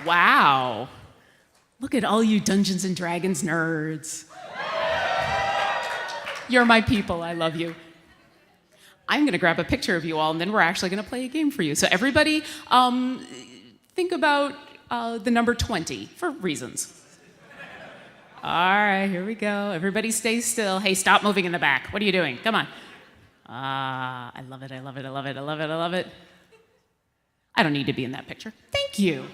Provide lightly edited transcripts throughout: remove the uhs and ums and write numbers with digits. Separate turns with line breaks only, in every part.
Wow. Look at all you Dungeons & Dragons nerds. You're my people. I love you. I'm going to grab a picture of you all, and then we're actually going to play a game for you. So everybody, think about the number 20 for reasons. All right, here we go. Everybody stay still. Hey, stop moving in the back. What are you doing? Come on. I love it, I love it, I love it, I love it, I love it. I don't need to be in that picture. Thank you.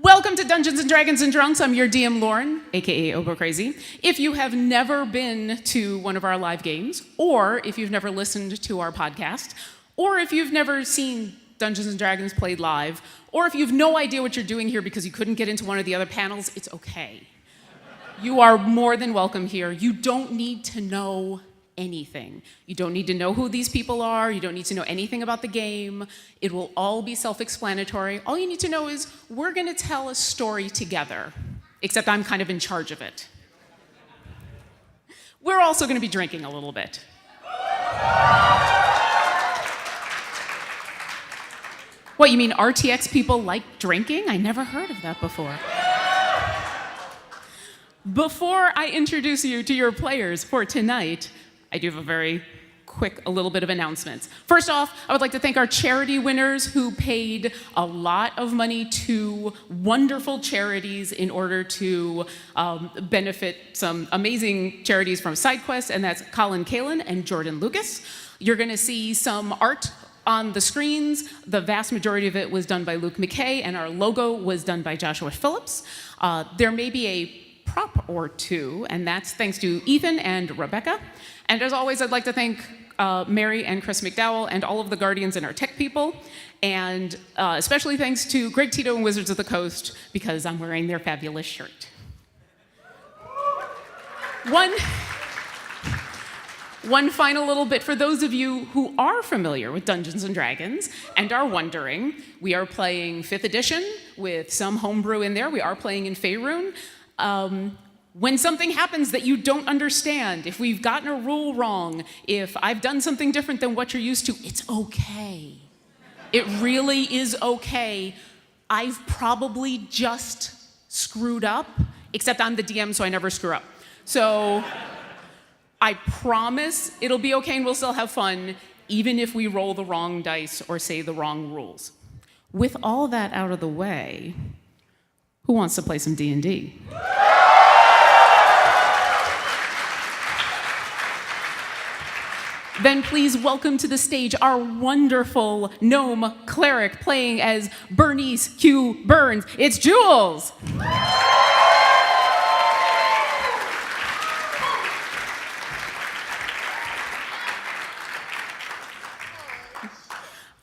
Welcome to Dungeons & Dragons and Drunks. I'm your DM, Lauren, aka Ogo Crazy. If you have never been to one of our live games, or if you've never listened to our podcast, or if you've never seen Dungeons & Dragons played live, or if you have no idea what you're doing here because you couldn't get into one of the other panels, it's okay. You are more than welcome here. You don't need to know anything. You don't need to know who these people are. You don't need to know anything about the game. It will all be self-explanatory. All you need to know is we're going to tell a story together, except I'm kind of in charge of it. We're also going to be drinking a little bit. What, you mean RTX people like drinking? I never heard of that before. Before I introduce you to your players for tonight, I do have a very quick, a little bit of announcements. First off, I would like to thank our charity winners who paid a lot of money to wonderful charities in order to benefit some amazing charities from SideQuest, and that's Colin Kalin and Jordan Lucas. You're going to see some art on the screens. The vast majority of it was done by Luke McKay, and our logo was done by Joshua Phillips. There may be a prop or two, and that's thanks to Ethan and Rebecca. And as always, I'd like to thank Mary and Chris McDowell and all of the Guardians and our tech people, and especially thanks to Greg Tito and Wizards of the Coast, because I'm wearing their fabulous shirt. One final little bit for those of you who are familiar with Dungeons & Dragons and are wondering, we are playing 5th edition with some homebrew in there. We are playing in Faerun. When something happens that you don't understand, if we've gotten a rule wrong, if I've done something different than what you're used to, it's okay. It really is okay. I've probably just screwed up, except I'm the DM, so I never screw up. So I promise it'll be okay and we'll still have fun, even if we roll the wrong dice or say the wrong rules. With all that out of the way, who wants to play some D&D? Then please welcome to the stage our wonderful gnome cleric playing as Bernice Q. Burns. It's Juls.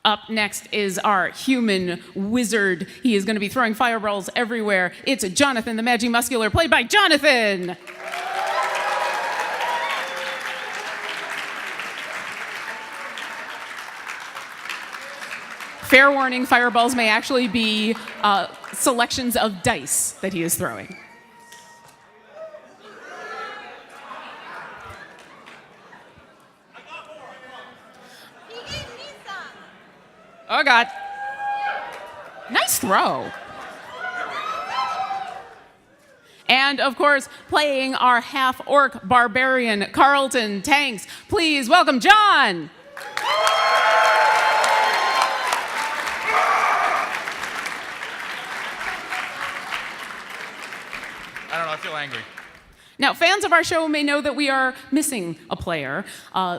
Up next is our human wizard. He is going to be throwing fireballs everywhere. It's Jonathan the Magimuscular, played by Jonathan. Fair warning, fireballs may actually be selections of dice that he is throwing. Oh, God. Nice throw. And, of course, playing our half-orc barbarian, Carlton Tanks. Please welcome John.
I don't know, I feel angry.
Now, fans of our show may know that we are missing a player.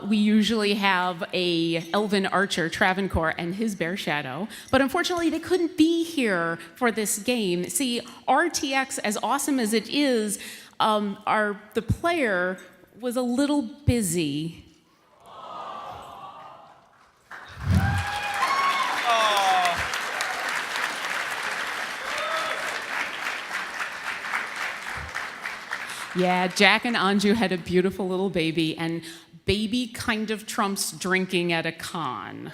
We usually have a elven archer, Travancore, and his bear shadow, but unfortunately they couldn't be here for this game. See, RTX, as awesome as it is, the player was a little busy. Yeah, Jack and Anju had a beautiful little baby, and baby kind of trumps drinking at a con.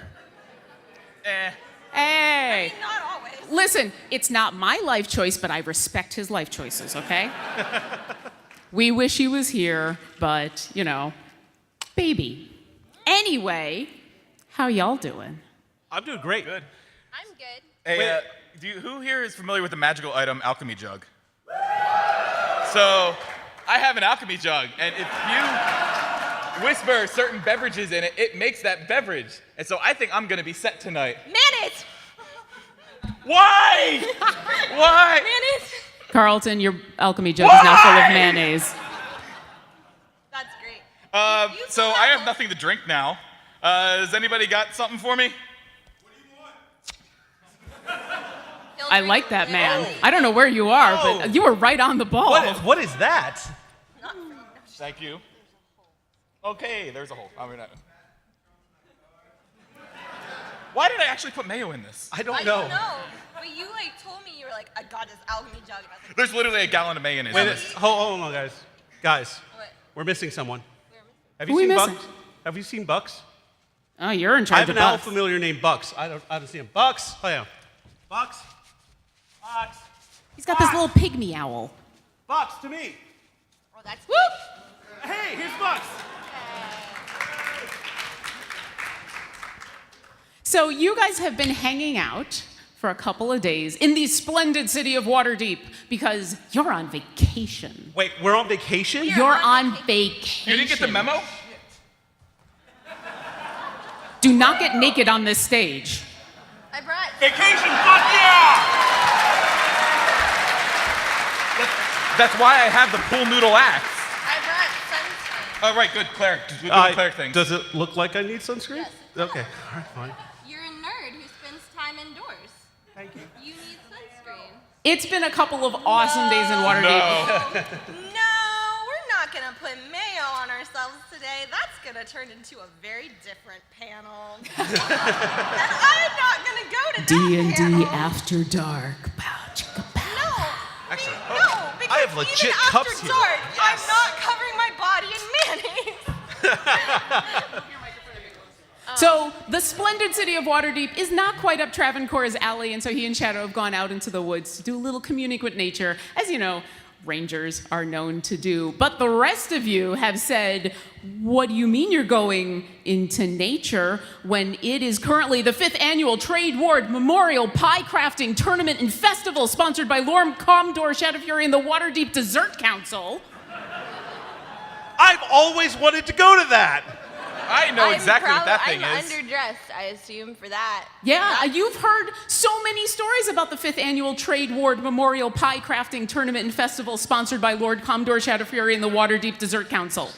Hey!
I mean, not always.
Listen, it's not my life choice, but I respect his life choices, okay? We wish he was here, but, you know, baby. Anyway, how y'all doing?
I'm doing great. Good.
I'm good.
Hey,
Who here is familiar with the magical item alchemy jug? So, I have an alchemy jug, and if you whisper certain beverages in it, it makes that beverage. And so I think I'm gonna be set tonight.
Mayonnaise!
Why? Why?
Mayonnaise!
Carlton, your alchemy jug is now full of mayonnaise.
That's great.
So I have nothing to drink now. Has anybody got something for me?
I like that, man. I don't know where you are, but you were right on the ball.
What is that?
Thank you. Okay, there's a hole. Why did I actually put mayo in this?
I don't
I
know.
don't know. But you told me you were like, I got this alchemy jug. And I was like,
There's literally a gallon of mayonnaise in
Wait,
this.
hold on, guys. Guys,
what?
we're missing someone. Have
Who
you
we
seen
missing?
Bucks? Have you seen Bucks?
Oh, you're in
I
charge
have
of
an owl
Bucks.
familiar named Bucks. I don't see him. Bucks. Oh yeah. Bucks. Bucks.
He's got this little pygmy owl.
Bucks to me.
Oh, that's
Whoop!
Hey, here's Bucks.
So you guys have been hanging out for a couple of days in the splendid city of Waterdeep because you're on vacation.
Wait, we're on vacation?
You're on vacation.
You didn't get the memo?
Do not get naked on this stage.
I brought.
Vacation, fuck yeah!
That's why I have the pool noodle axe.
I brought sunscreen.
Oh, right, good, Claire. Do the Claire thing.
Does it look like I need sunscreen?
Yes.
Okay, all right, fine.
You're a nerd who spends time indoors.
Thank you.
You need sunscreen.
It's been a couple of awesome days in Waterdeep.
No, we're not gonna put mayo on ourselves today. That's gonna turn into a very different panel. And I'm not gonna go to that
D&D
panel.
After Dark.
No.
Actually,
No, because
I have legit
even
cups
after
here.
dark, I'm not covering my body in mayonnaise.
So the splendid city of Waterdeep is not quite up Travancore's alley, and so he and Shadow have gone out into the woods to do a little communing with nature, as you know, rangers are known to do. But the rest of you have said, what do you mean you're going into nature when it is currently the 5th annual Trade Ward Memorial Pie Crafting Tournament and Festival sponsored by Lord Commodore Shadow Fury and the Waterdeep Dessert Council?
I've always wanted to go to that.
I know exactly what that thing
I'm
is.
underdressed, I assume, for that.
Yeah, you've heard so many stories about the 5th annual Trade Ward Memorial Pie Crafting Tournament and Festival sponsored by Lord Commodore Shadow Fury and the Waterdeep Dessert Council.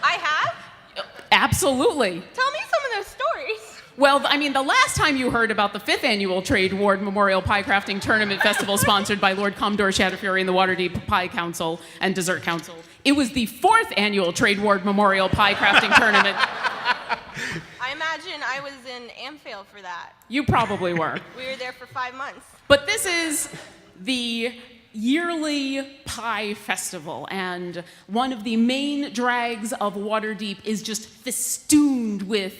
I have?
Absolutely.
Tell me some of those stories.
Well, I mean, the last time you heard about the 5th annual Trade Ward Memorial Pie Crafting Tournament Festival sponsored by Lord Commodore Shadow Fury and the Waterdeep Pie Council and Dessert Council, it was the 4th annual Trade Ward Memorial Pie Crafting Tournament.
I imagine I was in Amphail for that.
You probably were.
We were there for 5 months.
But this is the yearly pie festival, and one of the main drags of Waterdeep is just festooned with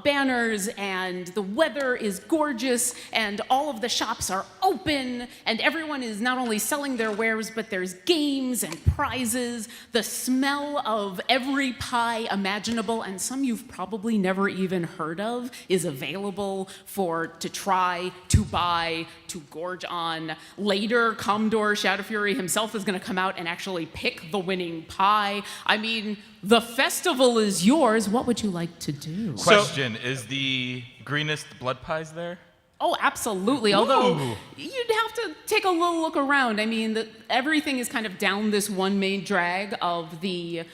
banners, and the weather is gorgeous, and all of the shops are open, and everyone is not only selling their wares, but there's games and prizes. The smell of every pie imaginable, and some you've probably never even heard of, is available to try, to buy, to gorge on. Later, Commodore Shadow Fury himself is going to come out and actually pick the winning pie. I mean, the festival is yours. What would you like to do?
Question, is the greenest blood pies there?
Oh, absolutely. Although
Ooh.
you'd have to take a little look around. I mean, everything is kind of down this one main drag of the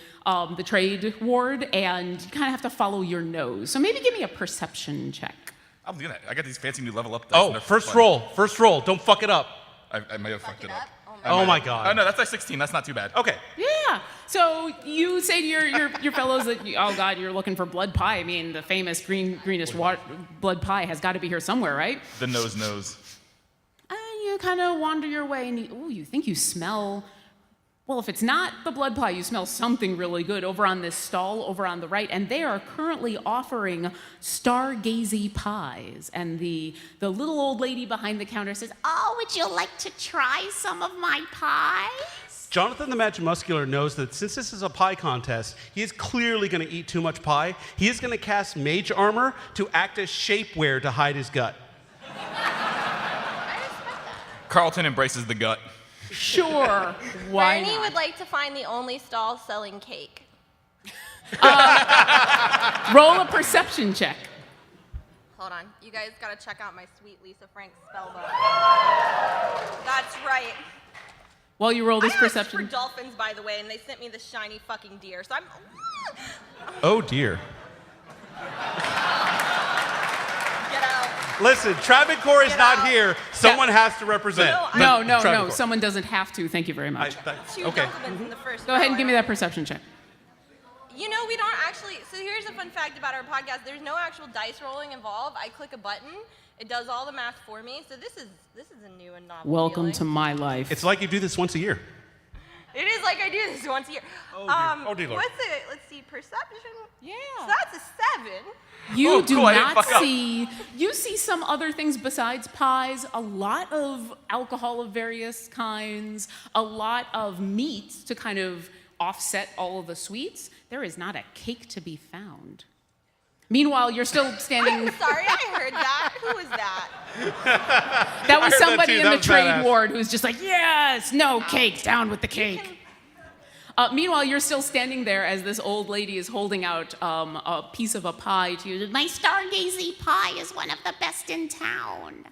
trade ward, and you kind of have to follow your nose. So maybe give me a perception check.
I'll do that. I got these fancy new level up dice. and
Oh,
they're
first
fun.
roll. First roll. Don't fuck it up.
I may have fucked it up.
Oh my god.
Oh no, that's like 16. That's not too bad.
Okay.
Yeah. So you say to your fellows that, oh God, you're looking for blood pie. I mean, the famous greenest blood pie has got to be here somewhere, right?
The nose knows.
And you kind of wander your way, and you think you smell. Well, if it's not the blood pie, you smell something really good over on this stall over on the right, and they are currently offering stargazy pies. And the little old lady behind the counter says, "Oh, would you like to try some of my pies?"
Jonathan the Magimuscular knows that since this is a pie contest, he is clearly going to eat too much pie. He is going to cast mage armor to act as shapewear to hide his gut.
Carlton embraces the gut.
Sure. Why
Bernie
not?
would like to find the only stall selling cake.
Roll a perception check.
Hold on. You guys gotta check out my sweet Lisa Frank spellbook. That's right.
While you roll this
I asked
perception.
for dolphins, by the way, and they sent me this shiny fucking deer. So I'm.
Oh dear.
Get out.
Listen, Travancore is
Get
not
out.
here. Someone has to represent.
No,
No.
Travancore.
Someone doesn't have to. Thank you very much.
Two
Okay.
gentlemen in the first
Go ahead
row.
and give me that perception check.
You know, we don't actually. So here's a fun fact about our podcast. There's no actual dice rolling involved. I click a button. It does all the math for me. So this is a new and novel
Welcome
feeling.
to my life.
It's like you do this once a year.
It is like I do this once a year.
Oh, dear. Oh, dear Lord.
What's it? Let's see. Perception.
Yeah.
So that's a 7.
You
Oh,
do
cool, I didn't
not
fuck up.
see. You see some other things besides pies. A lot of alcohol of various kinds. A lot of meats to kind of offset all of the sweets. There is not a cake to be found. Meanwhile, you're still standing.
I'm sorry, I heard that. Who was that?
That was
I heard that
somebody
too.
in
That
the
was
trade
badass.
ward who's just like, yes, no cake, down with the cake. Meanwhile, you're still standing there as this old lady is holding out a piece of a pie to you. My stargazy pie is one of the best in town.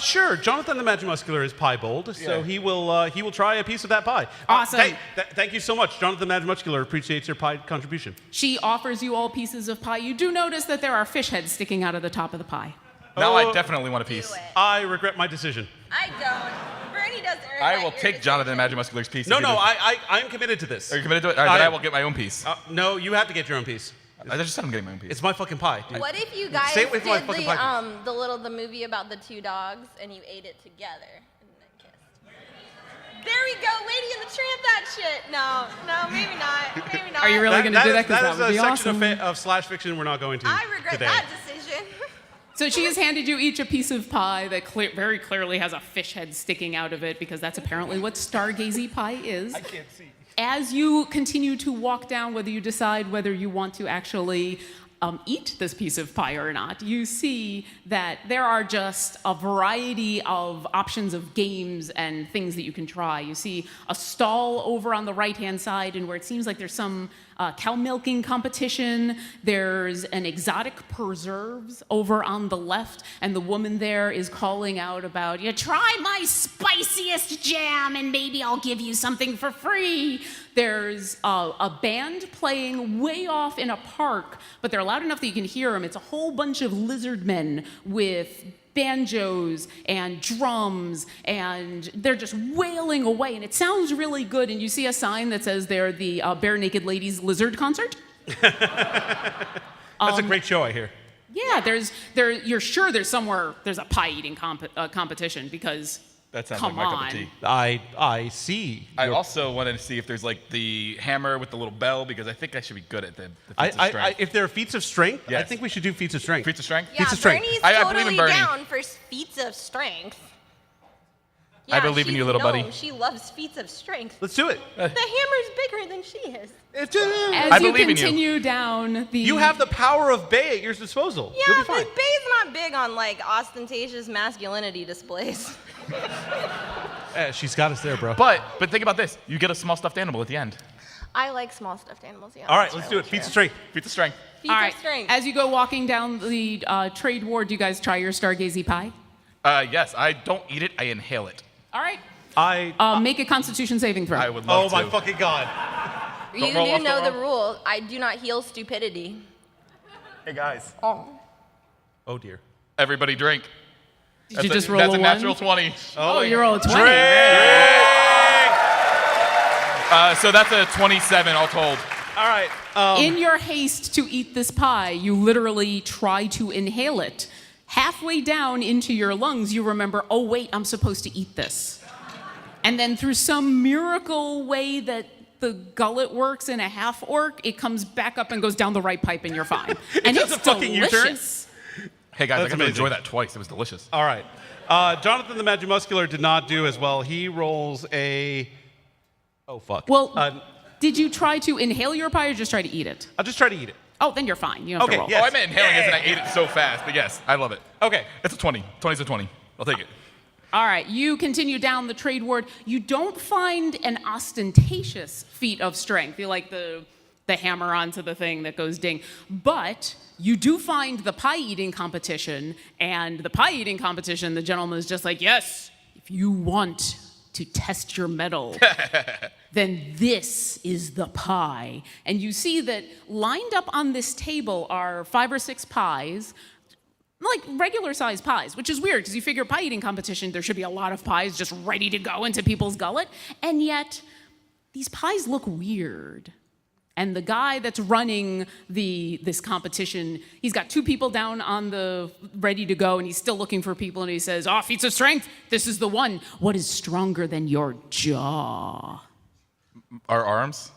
Sure. Jonathan the Magimuscular is pie bold, so
Yeah.
he will try a piece of that pie.
Awesome.
Thank you so much, Jonathan the Magimuscular. Appreciates your pie contribution.
She offers you all pieces of pie. You do notice that there are fish heads sticking out of the top of the pie.
Now
Oh.
I definitely want a piece.
Do it.
I regret my decision.
I don't. Bernie doesn't.
I
regret
will
your
take Jonathan
decision.
Magimuscular's piece.
No,
if he
no,
does-
I'm committed to this.
Are you committed to it? All right, then
I
I
am.
will get my own piece.
No, you have to get your own piece.
I just said I'm getting my own piece.
It's my fucking pie. Dude.
What if you guys
Stay away from my
did
fucking pie.
the movie about the two dogs and you ate it together and then kissed? There we go, Lady and the Tramp. That shit. No, maybe not. Maybe not.
Are you really going to do that? Because
That is
that would be
a section
awesome.
of slash fiction we're not going to
I regret
today.
that decision.
So she has handed you each a piece of pie that very clearly has a fish head sticking out of it because that's apparently what stargazy pie is. I can't see. As you continue to walk down, whether you decide whether you want to actually eat this piece of pie or not, you see that there are just a variety of options of games and things that you can try. You see a stall over on the right-hand side, and where it seems like there's some cow milking competition. There's an exotic preserves over on the left, and the woman there is calling out about, you try my spiciest jam and maybe I'll give you something for free. There's a band playing way off in a park, but they're loud enough that you can hear them. It's a whole bunch of lizard men with banjos and drums, and they're just wailing away, and it sounds really good. And you see a sign that says they're the Bare Naked Ladies Lizard Concert.
That's a great show, I hear.
Yeah, you're sure there's a pie eating competition because
That sounds
come
like my cup
on.
of tea.
I see.
I
your-
also wanted to see if there's like the hammer with the little bell because I think I should be good at the feats of strength.
if there are feats of strength, I
Yes.
think we should do feats of strength.
Feats of strength?
Yeah,
Feats of strength.
Bernie's
I believe
totally
in Bernie.
down for feats of strength.
I
Yeah,
believe in you,
she's
little buddy.
known. She loves feats of strength.
Let's do it.
The hammer's bigger than she is.
As
I
you
believe in you.
continue down the
You have the power of Bay at your disposal.
Yeah,
You'll be fine.
but Bay's not big on like ostentatious masculinity displays.
She's got us there, bro.
But think about this. You get a small stuffed animal at the end.
I like small stuffed animals. Yeah.
All right,
that's
let's do it.
really
Feats of
true.
strength.
Feats of strength.
Feats
All
of
right.
strength.
As you go walking down the trade ward, do you guys try your stargazy pie?
Yes, I don't eat it. I inhale it.
All right.
I.
Make a Constitution saving throw.
I would
Oh
love
my
to.
fucking god.
You
Don't roll
do
off,
know
don't
the
roll.
rule. I do not heal stupidity.
Hey guys.
Oh.
Oh dear.
Everybody drink.
Did you just roll
That's
a
a
one?
natural 20.
Oh, you roll a 20.
So that's a 27 all told.
All right.
In your haste to eat this pie, you literally try to inhale it. Halfway down into your lungs, you remember, oh, wait, I'm supposed to eat this. And then through some miracle way that the gullet works in a half orc, it comes back up and goes down the right pipe and you're fine. And
does
it's
a fucking U-turn?
delicious.
Hey guys, I
That's
got to
amazing.
enjoy that twice. It was delicious.
All right. Jonathan the Magimuscular did not do as well. He rolls a. Oh fuck.
Well, did you try to inhale your pie or just try to eat it?
I'll just try to eat it.
Oh, then you're fine. You don't have
Okay,
to roll.
yeah.
Oh, I meant inhaling it and I ate it so fast. But yes, I love it.
Okay.
It's a 20. 20's a 20. I'll take it.
All right, you continue down the trade ward. You don't find an ostentatious feat of strength. You like the hammer onto the thing that goes ding. But you do find the pie eating competition, and the pie eating competition, the gentleman is just like, yes, if you want to test your mettle, then this is the pie. And you see that lined up on this table are 5 or 6 pies, like regular sized pies, which is weird because you figure pie eating competition, there should be a lot of pies just ready to go into people's gullet. And yet, these pies look weird. And the guy that's running this competition, he's got 2 people down on the ready to go, and he's still looking for people, and he says, "Oh, feats of strength, this is the one. What is stronger than your jaw?"
Our arms?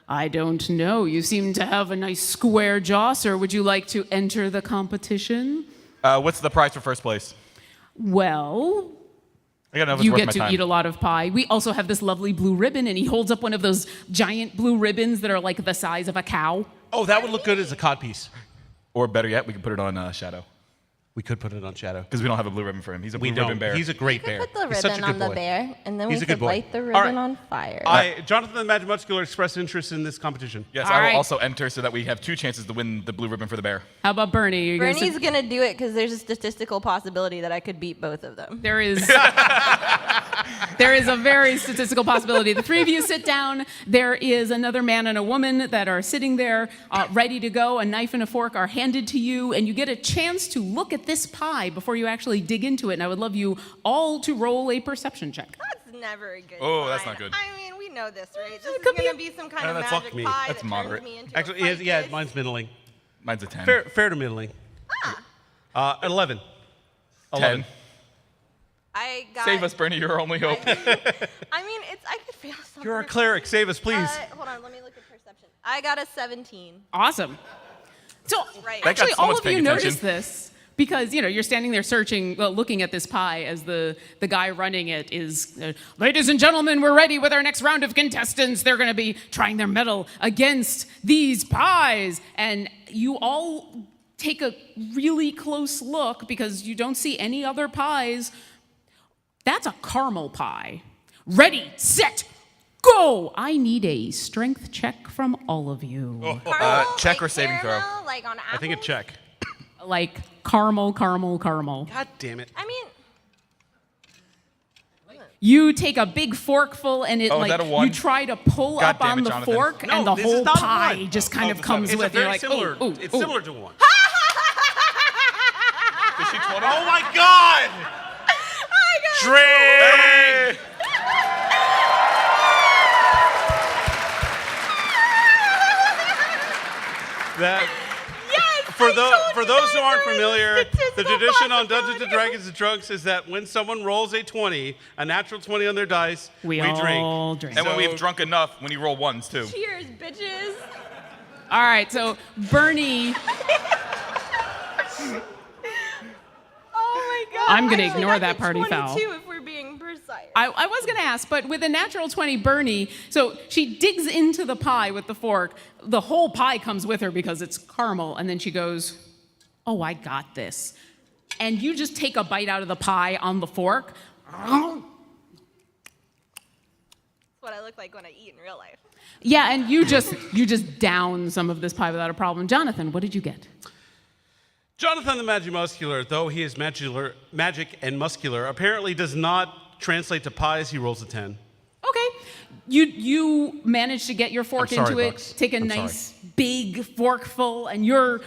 I don't know. You seem to have a nice square jaw, sir. Would you like to enter the competition?
What's the prize for first place?
Well,
I gotta know if it's
you
worth
get
my
to
time.
eat a lot of pie. We also have this lovely blue ribbon, and he holds up one of those giant blue ribbons that are like the size of a cow.
Oh, that would look good as a codpiece.
Or better yet, we can put it on Shadow.
We could put it on Shadow.
Because we don't have a blue ribbon for him. He's a blue
We
ribbon
don't.
bear.
He's a great
We
bear.
could put the
He's such a
ribbon
good
on the
boy.
bear, and then
He's
we
a good
could
boy.
light the
All
ribbon
right.
on fire.
Jonathan the Magic Muscular expressed interest in this competition.
Yes,
All
I will
right.
also enter so that we have 2 chances to win the blue ribbon for the bear.
How about Bernie? Are you gonna
Bernie's
sit-
gonna do it because there's a statistical possibility that I could beat both of them.
There is there is a very statistical possibility. The 3 of you sit down. There is another man and a woman that are sitting there ready to go. A knife and a fork are handed to you, and you get a chance to look at this pie before you actually dig into it. And I would love you all to roll a perception check.
That's never a good
Oh, that's
sign.
not good.
I mean, we know this, right? This is
could be-
going to be some kind of
that's fuck
magic
me.
pie
That's
that
moderate.
turns me into
Actually,
a fight
yeah,
dish.
mine's middling.
Mine's a 10.
Fair to middling. 11.
10.
I got...
Save us, Bernie. You're our only hope.
I mean, I could fail something.
You're a cleric. Save us, please.
Hold on, let me look at perception. I got a 17.
Awesome. So
Right.
That got
actually, all
someone's
of you
paying attention.
notice this because you're standing there searching, looking at this pie as the guy running it is. Ladies and gentlemen, we're ready with our next round of contestants. They're going to be trying their mettle against these pies, and you all take a really close look because you don't see any other pies. That's a caramel pie. Ready, set, go! I need a strength check from all of you.
Caramel,
check
like
or saving throw?
caramel, like on apples?
I think a check.
Like caramel.
God damn it.
I mean,
You take a big forkful and it
Oh, is that a one?
you try to pull
God
up
damn
on
it,
the
Jonathan.
fork
No,
and the
this is
whole
not
pie
one.
just kind of
It's
comes
a
with.
very
You're like,
similar.
ooh, ooh,
It's
ooh.
similar to one.
Is she 20?
Oh my God! Drink! That. For those who aren't familiar, the tradition on Dungeons and Dragons and Drunks is that when someone rolls a 20, a natural 20 on their dice, we
all
drink.
drink.
And when
So-
we've drunk enough, when you roll ones, too.
cheers, bitches.
All right, so Bernie,
Oh my god.
I'm gonna
Actually,
ignore
that's
that
a
party foul.
22 if we're being precise.
I was going to ask, but with a natural 20, Bernie, so she digs into the pie with the fork. The whole pie comes with her because it's caramel, and then she goes, "Oh, I got this." And you just take a bite out of the pie on the fork.
That's what I look like when I eat in real life.
Yeah, and you just down some of this pie without a problem. Jonathan, what did you get?
Jonathan the Magic Muscular, though he is magic and muscular, apparently does not translate to pies. He rolls a 10.
Okay. You manage to get your fork
I'm sorry,
into it,
Bucks.
take a
I'm
nice big forkful, and you're.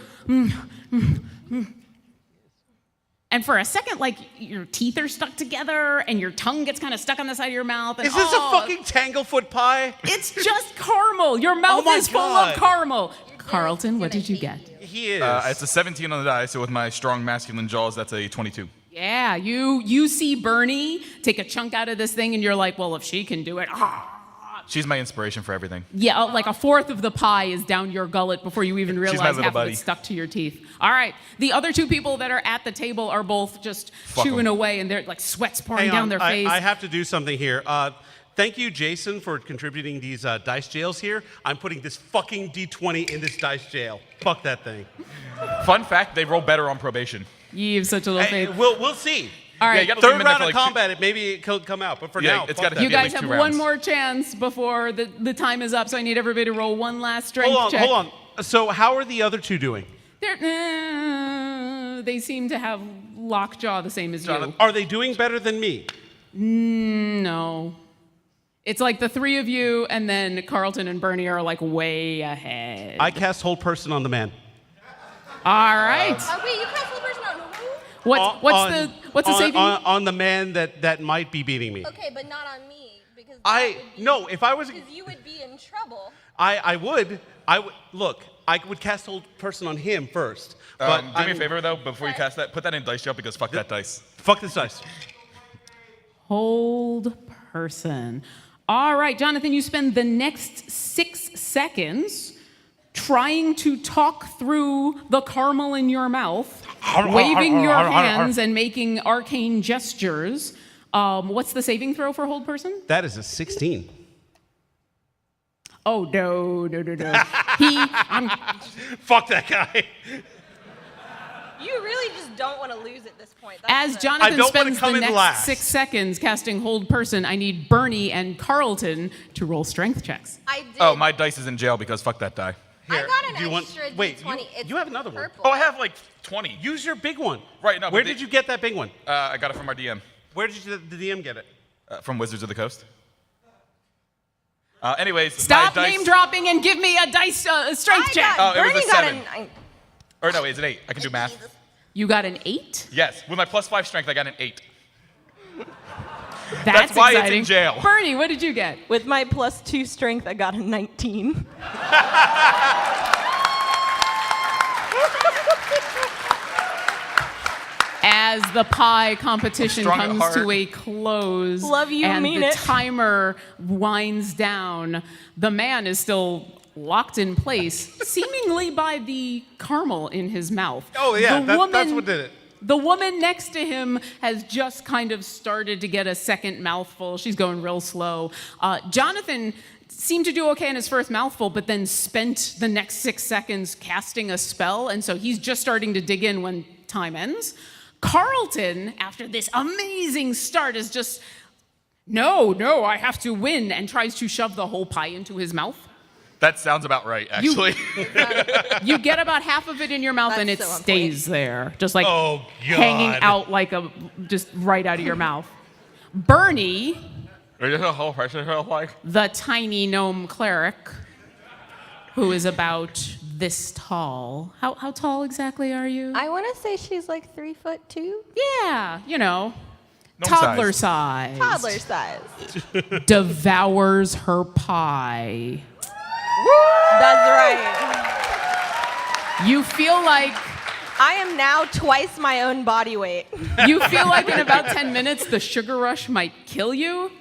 And for a second, like, your teeth are stuck together and your tongue gets kind of stuck on the side of your mouth. And,
Is this
oh,
a fucking Tanglefoot pie?
It's just caramel. Your mouth
my
is full
God.
of caramel. Carlton, what did you get?
He is.
It's a 17 on the die, so with my strong masculine jaws, that's a 22.
Yeah, you see Bernie take a chunk out of this thing, and you're like, well, if she can do it,
She's my inspiration for everything.
Yeah, like a fourth of the pie is down your gullet before you even
my
realize
little
half of
buddy.
it's stuck to your teeth. All right, the other 2 people that are at the table are both just
Fuck
chewing
'em.
away, and they're like sweat's pouring
Hang
down
on,
their face.
I have to do something here. Thank you, Jason, for contributing these dice jails here. I'm putting this fucking D20 in this dice jail. Fuck that thing.
Fun fact, they roll better on probation.
You have such a little
Hey,
faith.
we'll see.
All
Yeah,
right.
you gotta leave him
Third
in there
round
for
of
like
combat, maybe it could come out. But for
Yeah,
now,
it's
fuck
gotta
that.
You
be at
guys
least
have
2
one
rounds.
more chance before the time is up, so I need everybody to roll one last strength
Hold on,
check.
hold on. So how are the other two doing?
They seem to have lockjaw the same as you.
Are they doing better than me?
No. It's like the three of you, and then Carlton and Bernie are like way ahead.
I cast Hold Person on the man.
All right.
Wait, you cast the person on who?
What's the saving?
On the man that might be beating me.
Okay, but not on me because
No, if I was
because you would be in trouble.
I would look, I would cast Hold Person on him first. But
do me a favor though, before you cast that, put that in dice jail because fuck that dice.
Fuck this dice.
Hold person. All right, Jonathan, you spend the next 6 seconds trying to talk through the caramel in your mouth, waving your hands and making arcane gestures. What's the saving throw for hold person?
That is a 16.
Oh, no.
Fuck that guy.
You really just don't want to lose at this point.
As
That's
Jonathan
I don't wanna
spends
come
the
in
next
last.
6 seconds casting hold person, I need Bernie and Carlton to roll strength checks.
I did.
Oh, my dice is in jail because fuck that die.
I
Here,
got
do
an
you
extra
want- wait,
D20.
you-
It's
you have another one.
purple.
Oh, I have like 20.
Use your big one.
Right, no,
Where
but
did you get that big one?
I got it from our DM.
Where did the DM get it?
From Wizards of the Coast. Anyways,
Stop
my dice...
name dropping and give me a dice strength check.
Oh, it was
Bernie
a
got
7.
9.
Or no, it's an 8. I can do math.
You got an 8?
Yes, with my +5 strength, I got an 8.
That's
why it's
exciting.
in jail.
Bernie, what did you get?
With my +2 strength, I got a 19.
As the pie competition
Strong at
comes
heart.
to a close
Love you,
and
mean
the
it.
timer winds down, the man is still locked in place, seemingly by the caramel in his mouth.
Oh, yeah,
The
that's what did it.
The woman next to him has just kind of started to get a second mouthful. She's going real slow. Jonathan seemed to do okay in his first mouthful, but then spent the next 6 seconds casting a spell, and so he's just starting to dig in when time ends. Carlton, after this amazing start, is just, no, I have to win, and tries to shove the whole pie into his mouth.
That sounds about right, actually.
You get about half of it in your mouth, and it
That's so on
stays there, just like
Oh, God.
hanging out like just right out of your mouth. Bernie,
The whole person like.
the tiny gnome cleric, who is about this tall. How tall exactly are you?
I want to say she's like 3'2".
Yeah, you know,
Gnome
toddler
size.
size.
Toddler size.
Devours her pie.
That's right.
You feel like
I am now twice my own body weight.
in about 10 minutes the sugar rush might kill you.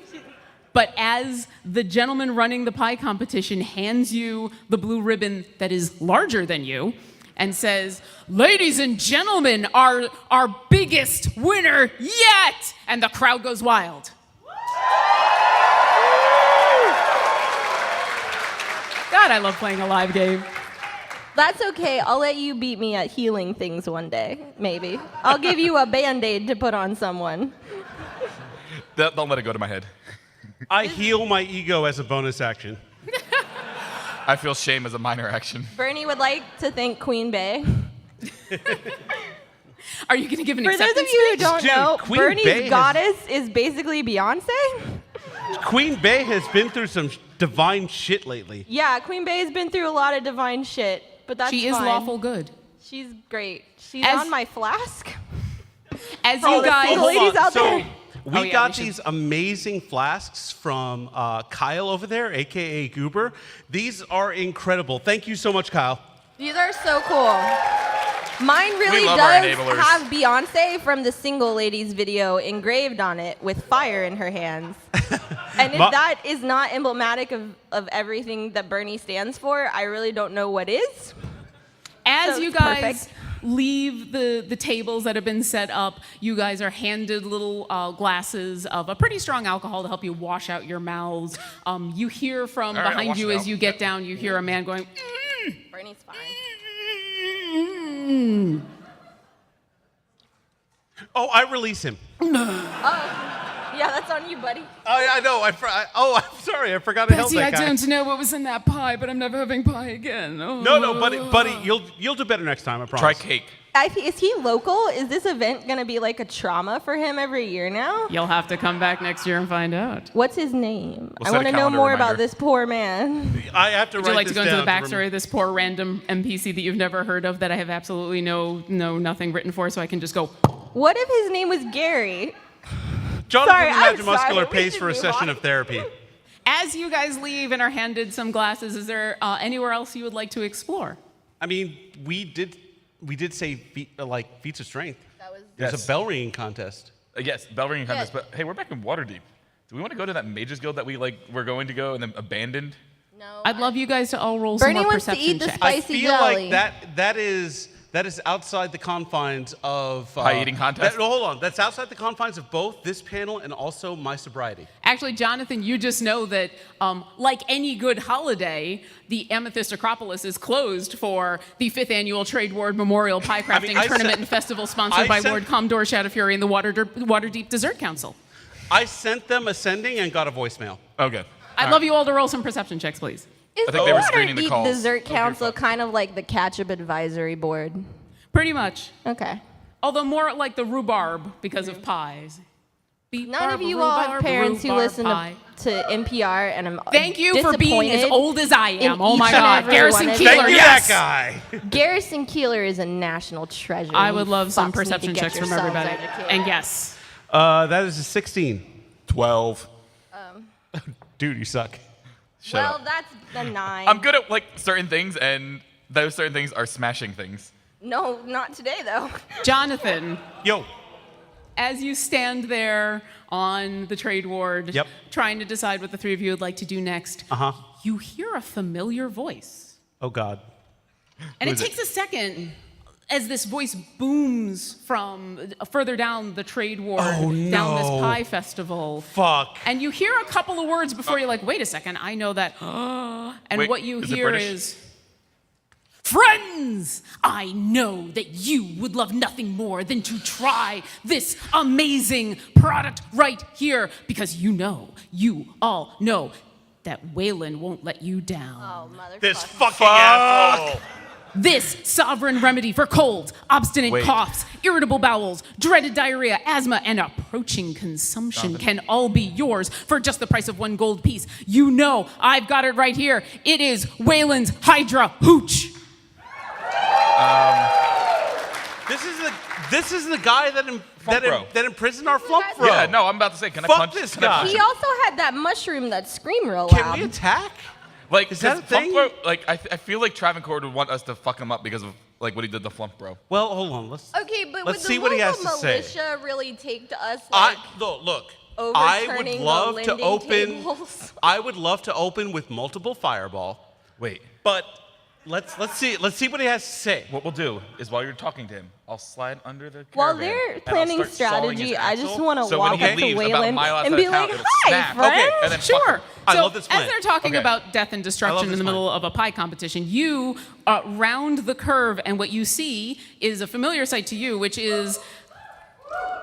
But as the gentleman running the pie competition hands you the blue ribbon that is larger than you and says, "Ladies and gentlemen, our biggest winner yet!" And the crowd goes wild. God, I love playing a live game.
That's okay. I'll let you beat me at healing things one day, maybe. I'll give you a Band-Aid to put on someone.
Don't let it go to my head.
I heal my ego as a bonus action.
I feel shame as a minor action.
Bernie would like to thank Queen Bey.
Are you going to give an
For those of
acceptance
you who
speech?
don't
Dude,
know,
Queen
Bernie's
Bey has-
goddess is basically Beyonce.
Queen Bey has been through some divine shit lately.
Yeah, Queen Bey's been through a lot of divine shit, but that's
She is
fine.
lawful good.
She's great. She's
As-
on my flask.
As
all
you
the
guys,
single ladies out
So
there.
we
Oh, yeah,
got
we should-
these amazing flasks from Kyle over there, aka Goober. These are incredible. Thank you so much, Kyle.
These are so cool. Mine really
love our
does
enablers.
have Beyonce from the Single Ladies video engraved on it with fire in her hands. And if that is not emblematic of everything that Bernie stands for, I really don't know what is.
as
So
you
it's
guys
perfect.
leave the tables that have been set up, you guys are handed little glasses of a pretty strong alcohol to help you wash out your mouths. You hear from
All right, I'll
behind
wash
you
it
as
out.
you get down, you hear a man going,
Bernie's fine.
"Mm."
Oh, I release him.
Yeah, that's on you, buddy.
Oh, I know. I'm sorry. I forgot I held
Betsy,
that guy.
I don't know what was in that pie, but I'm never having pie again. Oh.
No, buddy, you'll do better next time. I promise.
Try cake.
Is he local? Is this event going to be like a trauma for him every year now?
You'll have to come back next year and find out.
What's his name?
We'll
I
set a
want to know
calendar
more
reminder.
about this poor man.
I have to
Would
write
you like to
this
go into the
down
backstory of this poor random NPC that you've never heard of that I have absolutely nothing written for, so I can just go?
What if his name was Gary?
Jonathan
Sorry,
the
I'm
Magic Muscular
sorry, we
pays
should
for a
move
session
on.
of therapy.
As you guys leave and are handed some glasses, is there anywhere else you would like to explore?
I mean, we did say feats of strength. There's
Yes.
a bell ringing contest.
Yes, bell ringing contest.
Yeah.
But hey, we're back in Waterdeep. Do we want to go to that Mages Guild that we were going to go and then abandoned?
No.
I'd love you guys to all roll some
Bernie
more
wants to
perception
eat the
checks.
spicy
I feel
jelly.
like that is outside the confines of
Pie eating contest?
Hold on, that's outside the confines of both this panel and also my sobriety.
Actually, Jonathan, you just know that, like any good holiday, the Amethyst Acropolis is closed for the 5th Annual Trade Ward Memorial Pie Crafting
I
Tournament
said-
and Festival sponsored
I
by
said-
Lord Commodore Shadowfury and the Waterdeep Dessert Council.
I sent them ascending and got a voicemail.
Okay.
I'd love you all to roll some perception checks, please.
Is
I think they were
the
screening the
Waterdeep
calls.
Dessert
Okay,
Council
fine.
kind of like the Ketchup Advisory Board?
Pretty much.
Okay.
Although more like the rhubarb because of pies.
None of you all have parents who listen to NPR, and I'm
Thank you for being as
disappointed
old as I
in
am. Oh
each
my
and
God.
every
Garrison
one of
Keeler,
you.
Thank you,
yes.
that guy.
Garrison Keeler is a national treasure.
I
You
would love some
fucks need to
perception
get
checks from
yourselves
everybody.
educated.
And yes.
That is a 16.
12.
Dude, you suck.
Shut
Well,
up.
that's a 9.
I'm good at certain things, and those certain things are smashing things.
No, not today, though.
Jonathan,
Yo,
as you stand there on the trade ward,
Yep.
trying to decide what the three of you would like to do next, you hear a familiar voice.
oh God.
And
Who
it
is it?
takes a second as this voice booms from further down the trade ward,
Oh,
down this
no.
pie festival.
Fuck.
And you hear a couple of words before you're like, wait a second, I know that. And
Wait,
what you
is it
hear
British?
is, friends, I know that you would love nothing more than to try this amazing product right here because you all know that Waylon won't let you down.
Oh, motherfucker.
This fucking asshole.
This sovereign remedy for colds, obstinate
Wait.
coughs, irritable bowels, dreaded diarrhea, asthma, and approaching consumption can all be yours for just the price of 1 gold piece. You know, I've got it right here. It is Waylon's Hydra Hooch.
This is the guy that imprisoned our flump bro.
Yeah, no, I'm about to say, can I
Fuck
punch
this
can I
guy.
punch
He
him?
also had that mushroom that scream real
Can
loud.
we attack?
Like,
Is that a
'cause
thing?
Flump Bro, I feel like Travancore would want us to fuck him up because of what he did to Flump Bro.
Well, hold on. Let's
Okay, but
let's
would
see
the
what he has
local
to say.
militia really take to us like
Look. I would
overturning
love
the
to
lending
open.
tables?
I would love to open with multiple fireball,
Wait,
but let's see what he has to say.
what we'll do is while you're talking to him, I'll slide under the
While
caravan,
they're
and I'll
planning
start sawing his
strategy, I just
axle,
want to
so
walk
when he
up to
leaves about a
Waylon
mile
and
outside
be
of town,
like,
it'll
"Hi,
snap.
friend."
Okay, and then fuck
Sure.
him.
I
So
love this plan.
as they're talking
Okay.
about death and destruction in
this
the
plan.
middle of a pie competition, you round the curve, and what you see is a familiar sight to you, which is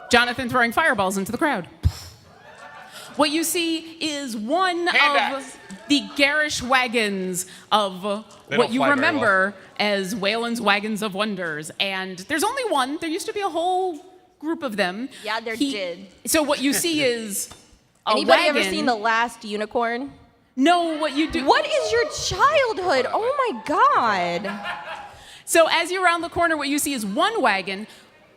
Jonathan throwing fireballs into the crowd. What you see is one
Hand
of
axe.
the garish wagons of
They
what
don't
you
fly very
remember as Waylon's Wagons of Wonders. And there's only one. There used to be a whole group of them.
Yeah, there did.
So what you see is a
Anybody
wagon.
ever seen The Last Unicorn?
No, what you do.
What is your childhood? Oh my God.
So as you round the corner, what you see is one wagon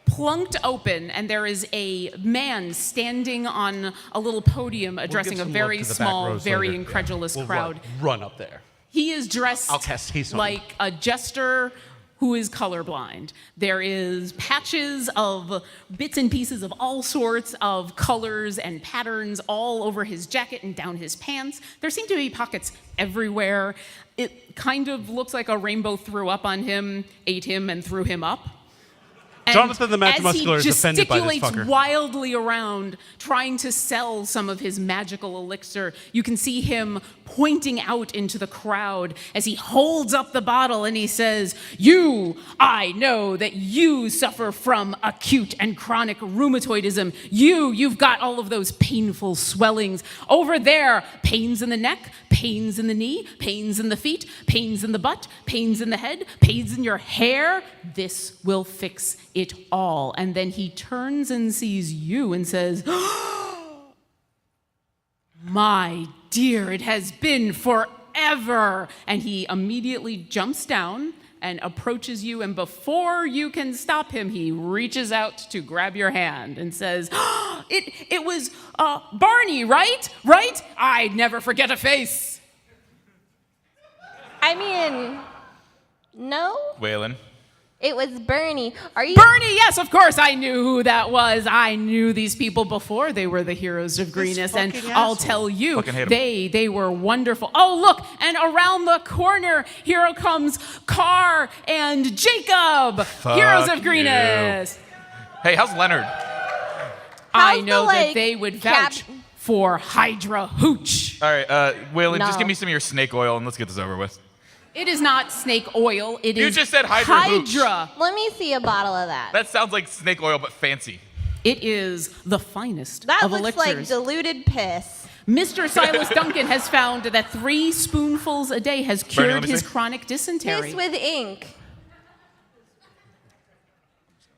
plunked open, and there is a man standing on a little podium addressing a
some
very
love to the back
small,
rows
very
later.
incredulous
We'll
crowd.
run up there.
He is dressed
I'll cast haste on him.
like a jester who is colorblind. There is patches of bits and pieces of all sorts of colors and patterns all over his jacket and down his pants. There seem to be pockets everywhere. It kind of looks like a rainbow threw up on him, ate him, and threw him up. And
Jonathan the Magic Muscular is
as he
offended by this
gesticulates
fucker.
wildly around, trying to sell some of his magical elixir, you can see him pointing out into the crowd as he holds up the bottle and he says, I know that you suffer from acute and chronic rheumatoidism. You've got all of those painful swellings. Over there, pains in the neck, pains in the knee, pains in the feet, pains in the butt, pains in the head, pains in your hair. This will fix it all. And then he turns and sees you and says, my dear, it has been forever. And he immediately jumps down and approaches you, and before you can stop him, he reaches out to grab your hand and says, it was Barney, right? Right? I never forget a face.
I mean, no.
Waylon.
It was Bernie. Are you?
Bernie, yes, of course, I knew who that was. I knew these people before they were the heroes of Greenest, and I'll tell you, they were wonderful. Oh, look, and around the corner, here comes Carr and Jacob, heroes of Greenest.
Hey, how's Leonard?
I know that they would vouch for Hydra Hooch.
All right, Waylon, just give me some of your snake oil and let's get this over with.
It is not snake oil. It is
You just said Hydra Hooch.
Let me see a bottle of that.
That sounds like snake oil, but fancy.
It is the finest
That
of
looks
elixirs.
like diluted piss.
Mr. Silas Duncan has found that 3 spoonfuls a day has cured his chronic dysentery.
Piss with ink.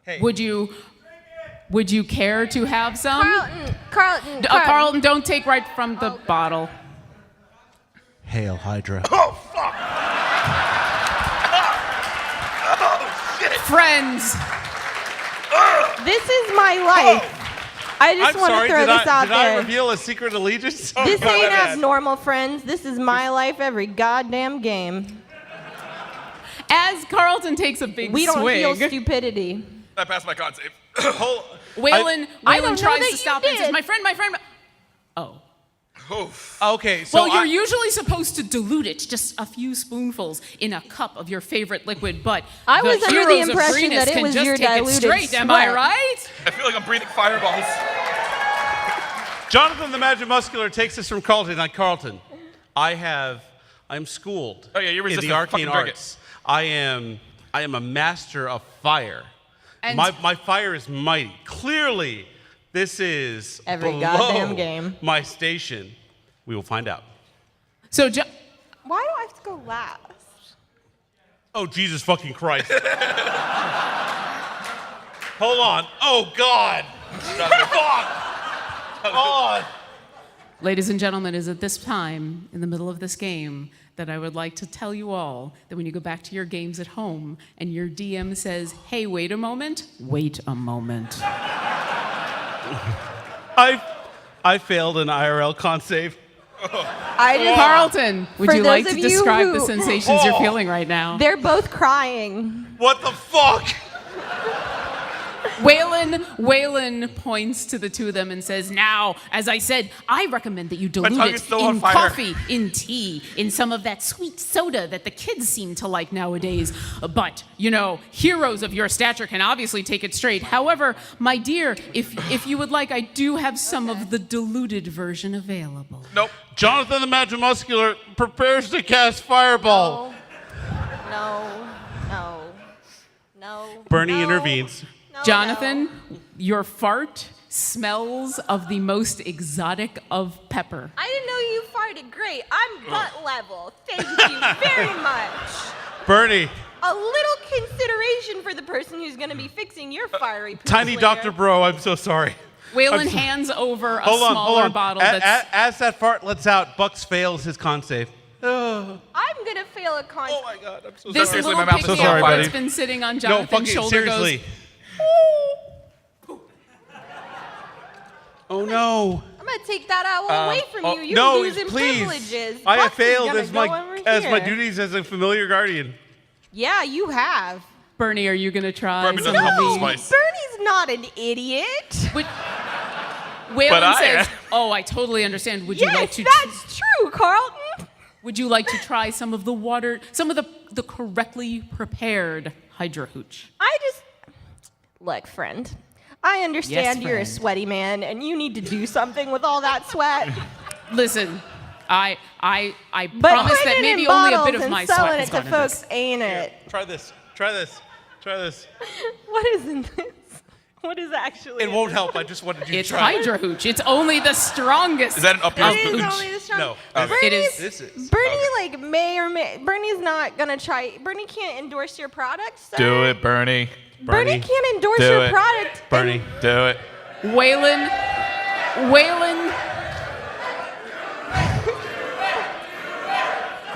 Hey.
Would you care to have some?
Carlton.
Carlton, don't take right from the bottle.
Hail Hydra.
Oh, fuck! Oh, shit!
Friends,
This is my life. I just want to throw this out
did I
there.
reveal a secret allegiance?
This ain't abnormal, friends. This is my life every goddamn game.
as Carlton takes a big
We don't
swig,
feel stupidity.
I passed my con save.
Waylon
I don't know
tries
that
to
you
stop and says,
did.
my friend. Oh.
Okay, so
Well, you're usually supposed to dilute it, just a few spoonfuls, in a cup of your favorite liquid, but
I was under the
heroes of
impression
Greenest
that it
can
was
just
your
take it
diluted
straight, am I
sweat.
right?
I feel like I'm breathing fireballs.
Jonathan the Magic Muscular takes us from Carlton. Like Carlton, I'm schooled
Oh, yeah, you're
in
resistant.
the arcane
Fucking drink
arts. I am a master of fire.
And
My fire is mighty. Clearly, this is
Every
below
goddamn game.
my station. We will find out.
So,
Why do I have to go last?
Oh, Jesus fucking Christ. Hold on. Oh, God. Fuck. God.
ladies and gentlemen, it is at this time, in the middle of this game, that I would like to tell you all that when you go back to your games at home and your DM says, hey, wait a moment, wait a moment.
I failed an IRL con save.
Carlton, would
For
you like
those
to
of you
describe
who-
the sensations you're feeling right now?
They're both crying.
What the fuck?
Waylon points to the two of them and says, now, as I said, I recommend that you dilute
tongue is
it
still on
in
fire.
coffee, in tea, in some of that sweet soda that the kids seem to like nowadays. But, heroes of your stature can obviously take it straight. However, my dear, if you would like, I do have some of the diluted version available.
Nope.
Jonathan the Magic Muscular prepares to cast Fireball.
No.
Bernie
No.
intervenes.
No,
Jonathan, your fart smells of the most exotic of pepper.
I didn't know you farted. Great. I'm butt level. Thank you very much.
Bernie,
A little consideration for the person who's going to be fixing your fiery poop
Tiny
later.
Dr. Bro, I'm so sorry.
Waylon hands over a
Hold
smaller
on.
bottle that's...
As that fart lets out, Bucks fails his con save.
I'm going to fail a con.
Oh my God, I'm so
This
sorry.
Seriously,
little
my mouth's
pixie
so sorry,
fart's
buddy.
been sitting on
No,
Jonathan's
fucking
shoulder
seriously. Oh no.
I'm going to take that owl away from you. You're
No,
losing
please.
privileges.
I have
Bucks is
failed
gonna
as
go
my
over here.
duties as a familiar guardian.
Yeah, you have.
Bernie, are you going to try
Bourbon
some
doesn't
of
help with
the...
spice.
Bernie's not an idiot.
Would-
But
Waylon
I
says,
am.
"Oh, I totally understand. Would you like
Yes,
to?
that's true, Carlton.
Would you like to try some of the correctly prepared Hydra Hooch?"
Look, friend, I understand you're a
friend.
sweaty man and you need to do something with all that sweat.
Listen, I
But
promise that
putting it
maybe
in
only a
bottles
bit of
and
my
selling
sweat
it
has
to
gone into
folks
this.
ain't it?
Try this. Try this. Try this.
What is in this? What is actually?
It won't help. I just wanted you to
It's
try it.
Hydra Hooch. It's only the strongest.
Is that an up yours
It is
booch?
only the strong.
No.
It is.
This is.
Bernie may or may. Bernie's not gonna try. Bernie can't endorse your product, sir.
Do it, Bernie.
Bernie can't endorse
Do
your
it.
product.
Bernie.
Do it.
Waylon.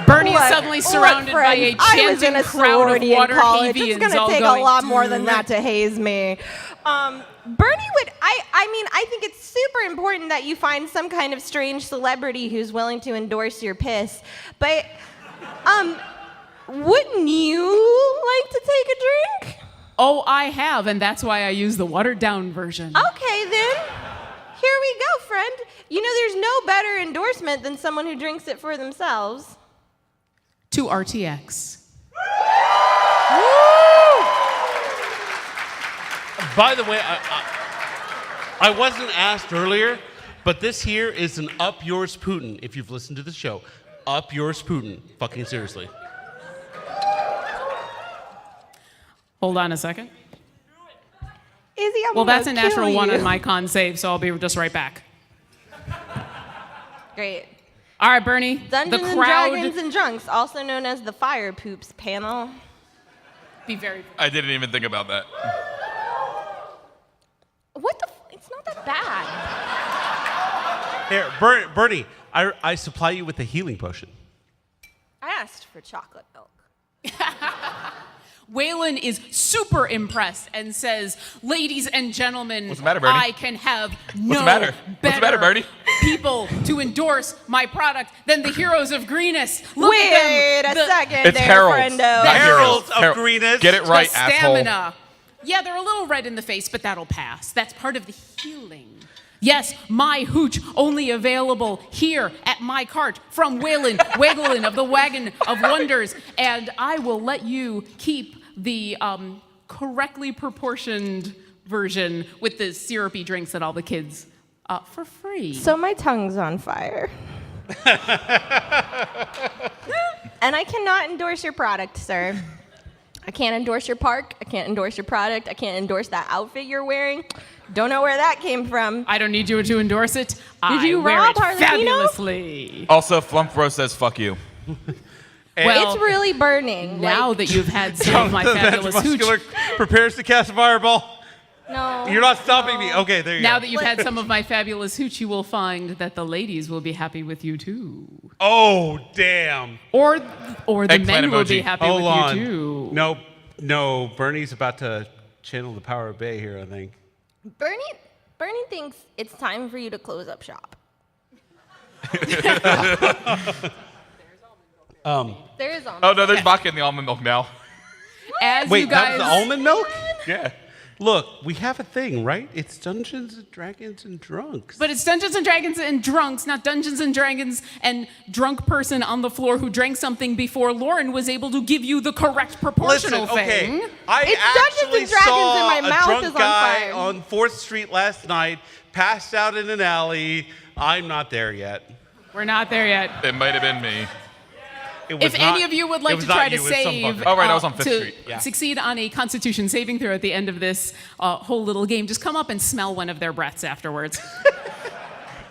Bernie is
Look,
suddenly
look,
surrounded by
friends,
a
I was in
chanting
a
crowd of
sorority in
water
college.
Havians
It's gonna
all
take a
going,
lot more
"Do
than
it."
that to haze me. Bernie would. I mean, I think it's super important that you find some kind of strange celebrity who's willing to endorse your piss. But, wouldn't you like to take a drink?
Oh, I have, and that's why I use the watered down version.
Okay, then. Here we go, friend. You know, there's no better endorsement than someone who drinks it for themselves.
To RTX.
By the way, I wasn't asked earlier, but this here is an Up Yours Putin. If you've listened to the show, Up Yours Putin. Fucking seriously.
Hold on a second.
Izzy, I'm
Well,
gonna
that's a natural
kill
one
you.
on my con save, so I'll be just right back.
Great.
All right, Bernie.
Dungeons
the
and
crowd.
Dragons and Drunks, also known as the Fire Poops panel.
Be very.
I didn't even think about that.
What the? It's not that bad.
Here, Bernie, I supply you with a healing potion.
I asked for chocolate milk.
Waylon is super impressed and says, "Ladies and gentlemen,
What's the matter, Bernie?
I can have no
the matter? What's the matter, Bernie?
people to endorse my product than the heroes of Greenest. Look
Wait
at them.
a second
It's
there,
Heralds.
friendo.
Not
Heralds of
Herald.
Greenest.
Get it right,
the
asshole.
stamina. Yeah, they're a little red in the face, but that'll pass. That's part of the healing. Yes, my hooch only available here at my cart from Waylon of the Wagon of Wonders, and I will let you keep the correctly proportioned version with the syrupy drinks that all the kids for free.
So my tongue's on fire. And I cannot endorse your product, sir. I can't endorse your park. I can't endorse your product. I can't endorse that outfit you're wearing. Don't know where that came from.
I don't need you to endorse it.
Did you
I wear
rob
it
Harley
fabulously.
Also, Flump Bro says fuck you.
Well,
It's really burning.
now that you've had some of my fabulous hooch.
Muscular prepares to cast a fireball.
No.
You're not stopping me. Okay, there you
Now
go.
that you've had some of my fabulous hooch, you will find that the ladies will be happy with you too.
Oh, damn.
Or the
Eggplant
men will be
emoji.
happy
Hold
with
on.
you too.
No, Bernie's about to channel the power of Bay here, I think.
Bernie thinks it's time for you to close up shop. There is almond.
Oh no, there's vodka in the almond milk now.
As
Wait,
you guys,
that was the almond milk?
Yeah.
Look, we have a thing, right? It's Dungeons and Dragons and Drunks.
but it's Dungeons and Dragons and drunks, not Dungeons and Dragons and drunk person on the floor who drank something before Lauren was able to give you the correct proportional
Listen,
thing.
okay. I
It's Dungeons
actually
and Dragons
saw
and my
a
mouth
drunk
is on
guy
fire.
on 4th Street last night, passed out in an alley. I'm not there yet.
We're not there yet.
It might have been me.
It was
If
not-
any of you would
it
like
was
to
not
try
you,
to
it was some
save,
fucker.
Oh, right, I was on Fifth
to
Street, yeah.
succeed on a Constitution saving throw at the end of this whole little game, just come up and smell one of their breaths afterwards.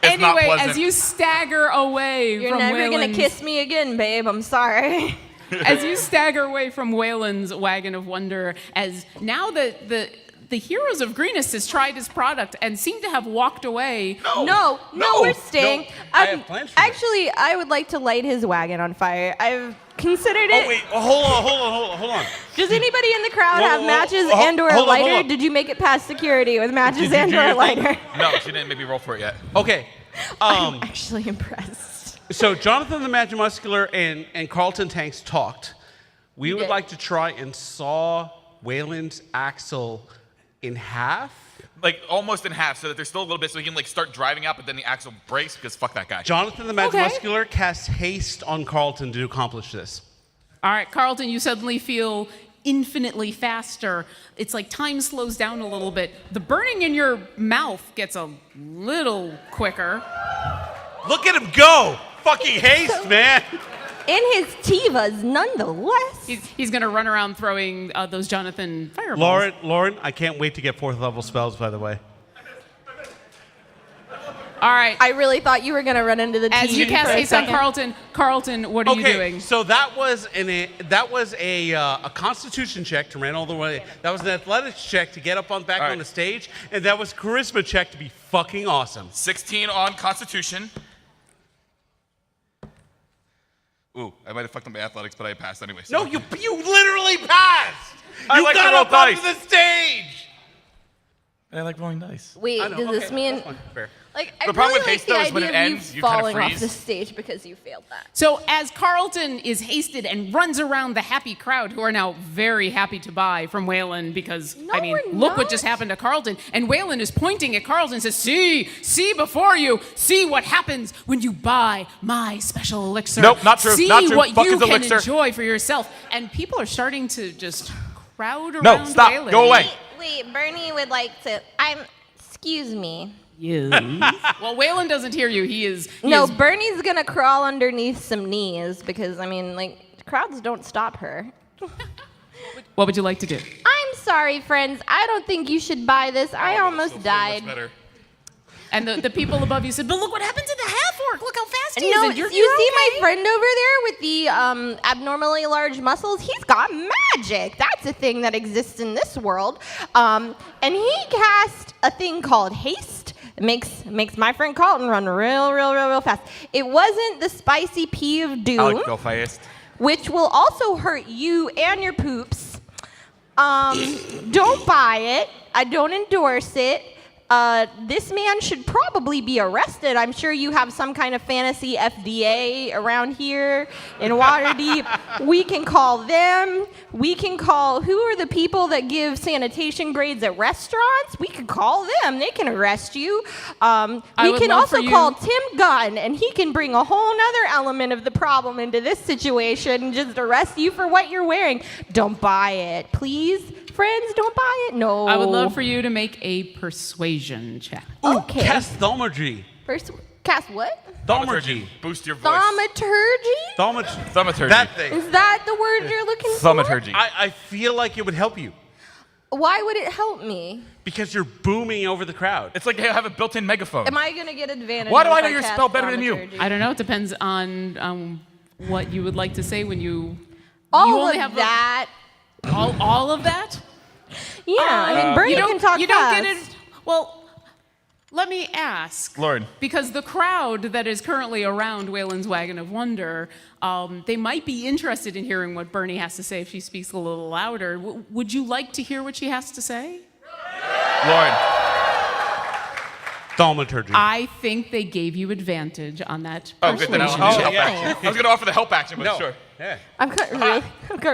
It's not
Anyway,
pleasant.
as you stagger away
You're
from
never gonna
Waylon's,
kiss me again, babe. I'm sorry.
as you stagger away from Waylon's Wagon of Wonder, as now the Heroes of Greenest has tried his product and seem to have walked away.
No, we're staying.
no. I have plans for this.
Actually, I would like to light his wagon on fire. I've considered it.
Oh, wait. Hold on.
Does anybody in the crowd
Whoa,
have
whoa,
matches
whoa,
and or a
hold on, hold
lighter?
on.
Did you make it past security with matches
Did you
and
do
or a
your thing?
lighter?
No, she didn't make me roll for it yet.
Okay.
I'm actually impressed.
So Jonathan the Magic Muscular and Carlton Tanks talked. We would
did.
like to try and saw Waylon's axle in half.
Like almost in half, so that there's still a little bit, so we can like start driving out, but then the axle breaks because fuck that guy.
Jonathan the Magic
Okay.
Muscular casts haste on Carlton to accomplish this.
All right, Carlton, you suddenly feel infinitely faster. It's like time slows down a little bit. The burning in your mouth gets a little quicker.
Look at him go! Fucking haste, man!
In his Tivas, nonetheless.
He's going to run around throwing those Jonathan fireballs.
Lauren, I can't wait to get 4th level spells, by the way.
All right.
I really thought you were going to run into the
As you cast haste on Carlton, what are you doing?
So that was a Constitution check to run all the way. That was an athletics check to get up on back on the stage, and that was charisma check to be fucking awesome.
16 on Constitution. Ooh, I might have fucked up my athletics, but I passed anyway. So.
No, you literally passed.
I
You
like to
got
roll
up
dice.
onto the stage.
I like rolling dice.
Wait,
I know,
does this
okay,
mean...
that's fine, fair.
Like, I
The problem
really
with
like
haste,
the
though, is when
idea
it
of
ends,
you
you kinda
falling off
freeze.
the stage because you failed that.
So as Carlton is hasted and runs around the happy crowd who are now very happy to buy from Waylon because,
No,
I mean,
we're
look what
not.
just happened to Carlton. And Waylon is pointing at Carlton and says, see before you, see what happens when you buy my special elixir.
Nope, not true,
See
not true.
what
Fuck
you
his
can
elixir.
enjoy for yourself. And people are starting to just crowd around
No, stop.
Waylon.
Go away.
Wait, Bernie would like to... Excuse me.
Yes. Well, Waylon doesn't hear you. He is...
Bernie's gonna crawl underneath some knees because, I mean, like, crowds don't stop her.
What would you like to do?
I'm sorry, friends. I don't think you should buy this. I almost died.
And the people above you said, but look what happened to the half-orc. Look how fast he
No,
is.
you
And
see my friend over there with the abnormally large muscles? He's got magic. That's a thing that exists in this world. And he cast a thing called haste. It makes my friend Carlton run real fast. It wasn't the spicy pea of doom,
I like to go fast.
which will also hurt you and your poops. Don't buy it. I don't endorse it. This man should probably be arrested. I'm sure you have some kind of fantasy FDA around here in Waterdeep. We can call them. We can call, who are the people that give sanitation grades at restaurants? We can call them. They can arrest you. We
would
can
love for
also
you-
call Tim Gunn, and he can bring a whole nother element of the problem into this situation and just arrest you for what you're wearing. Don't buy it, please. Friends, don't buy it. No.
I would love for you to make a persuasion check.
Okay.
Cast Thaumaturgy.
First, cast what?
Thaumaturgy.
Boost your voice.
Thaumaturgy?
Thaumaturgy.
That thing.
Is that the word you're looking for?
Thaumaturgy.
I feel like it would help you
Why would it help me?
because you're booming over the crowd.
It's like you have a built-in megaphone.
Am I going to get advantage?
Why do
if
I know your
cast
spell better than you?
thaumaturgy?
I don't know. It depends on what you would like to say when you.
All
you only
of
have
that.
all of that.
Yeah, I mean, Bernie can talk
You don't
fast.
get it. Well, let me ask.
Lauren.
Because the crowd that is currently around Waylon's Wagon of Wonder, they might be interested in hearing what Bernie has to say if she speaks a little louder. Would you like to hear what she has to say?
Lauren.
Thaumaturgy.
I think they gave you advantage on that.
Oh, good. Then I
persuasion
was
check.
help action. I was going to offer the help action, but
No.
sure.
Yeah.
I've got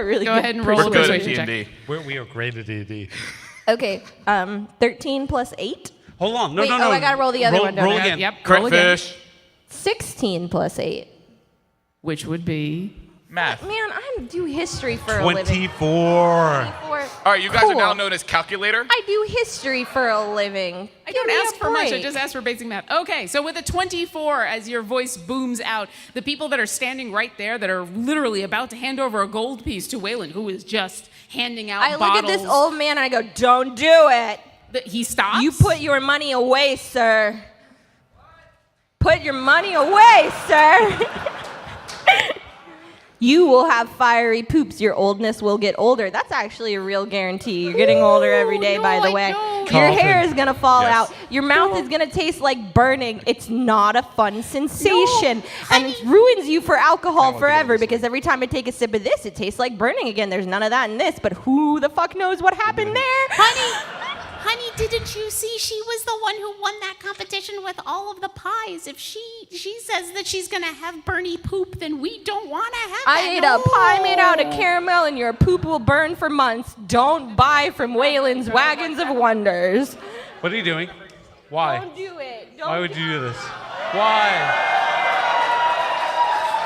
really
Go
good
ahead and roll
We're
a
good at
persuasion check.
D&D.
We are great at D&D.
Okay, 13 plus 8.
Hold on. No,
Wait,
no.
I gotta roll the other one, don't
Roll
I?
again.
Yep.
Crit
roll again.
fish.
16 plus 8.
Which would be.
Math.
Man, I do history for a living.
24.
All right, you guys
Cool.
are now known as calculator.
I do history for a living.
I
Give
don't
me a
ask for much. I
break.
just ask for basic math. Okay, so with a 24, as your voice booms out, the people that are standing right there, that are literally about to hand over a gold piece to Waylon, who is just handing out
I look
bottles.
at this old man and I go, don't do it.
He stops.
You put your money away, sir. Put your money away, sir. You will have fiery poops. Your oldness will get older. That's actually a real guarantee. You're getting older every day,
no,
by the
I
way.
know.
Your hair is going to fall
Yes.
out. Your mouth is going to taste like burning. It's not a fun sensation. And it ruins you for alcohol forever because every time I take a sip of this, it tastes like burning again. There's none of that in this, but who the fuck knows what happened there?
Honey, didn't you see she was the one who won that competition with all of the pies? If she says that she's gonna have Bernie poop, then we don't wanna have
I
that.
ate a pie made out of caramel and your poop will burn for months. Don't buy from Waylon's Wagons of Wonders.
What are you doing? Why?
Don't do it.
Why would you do this? Why?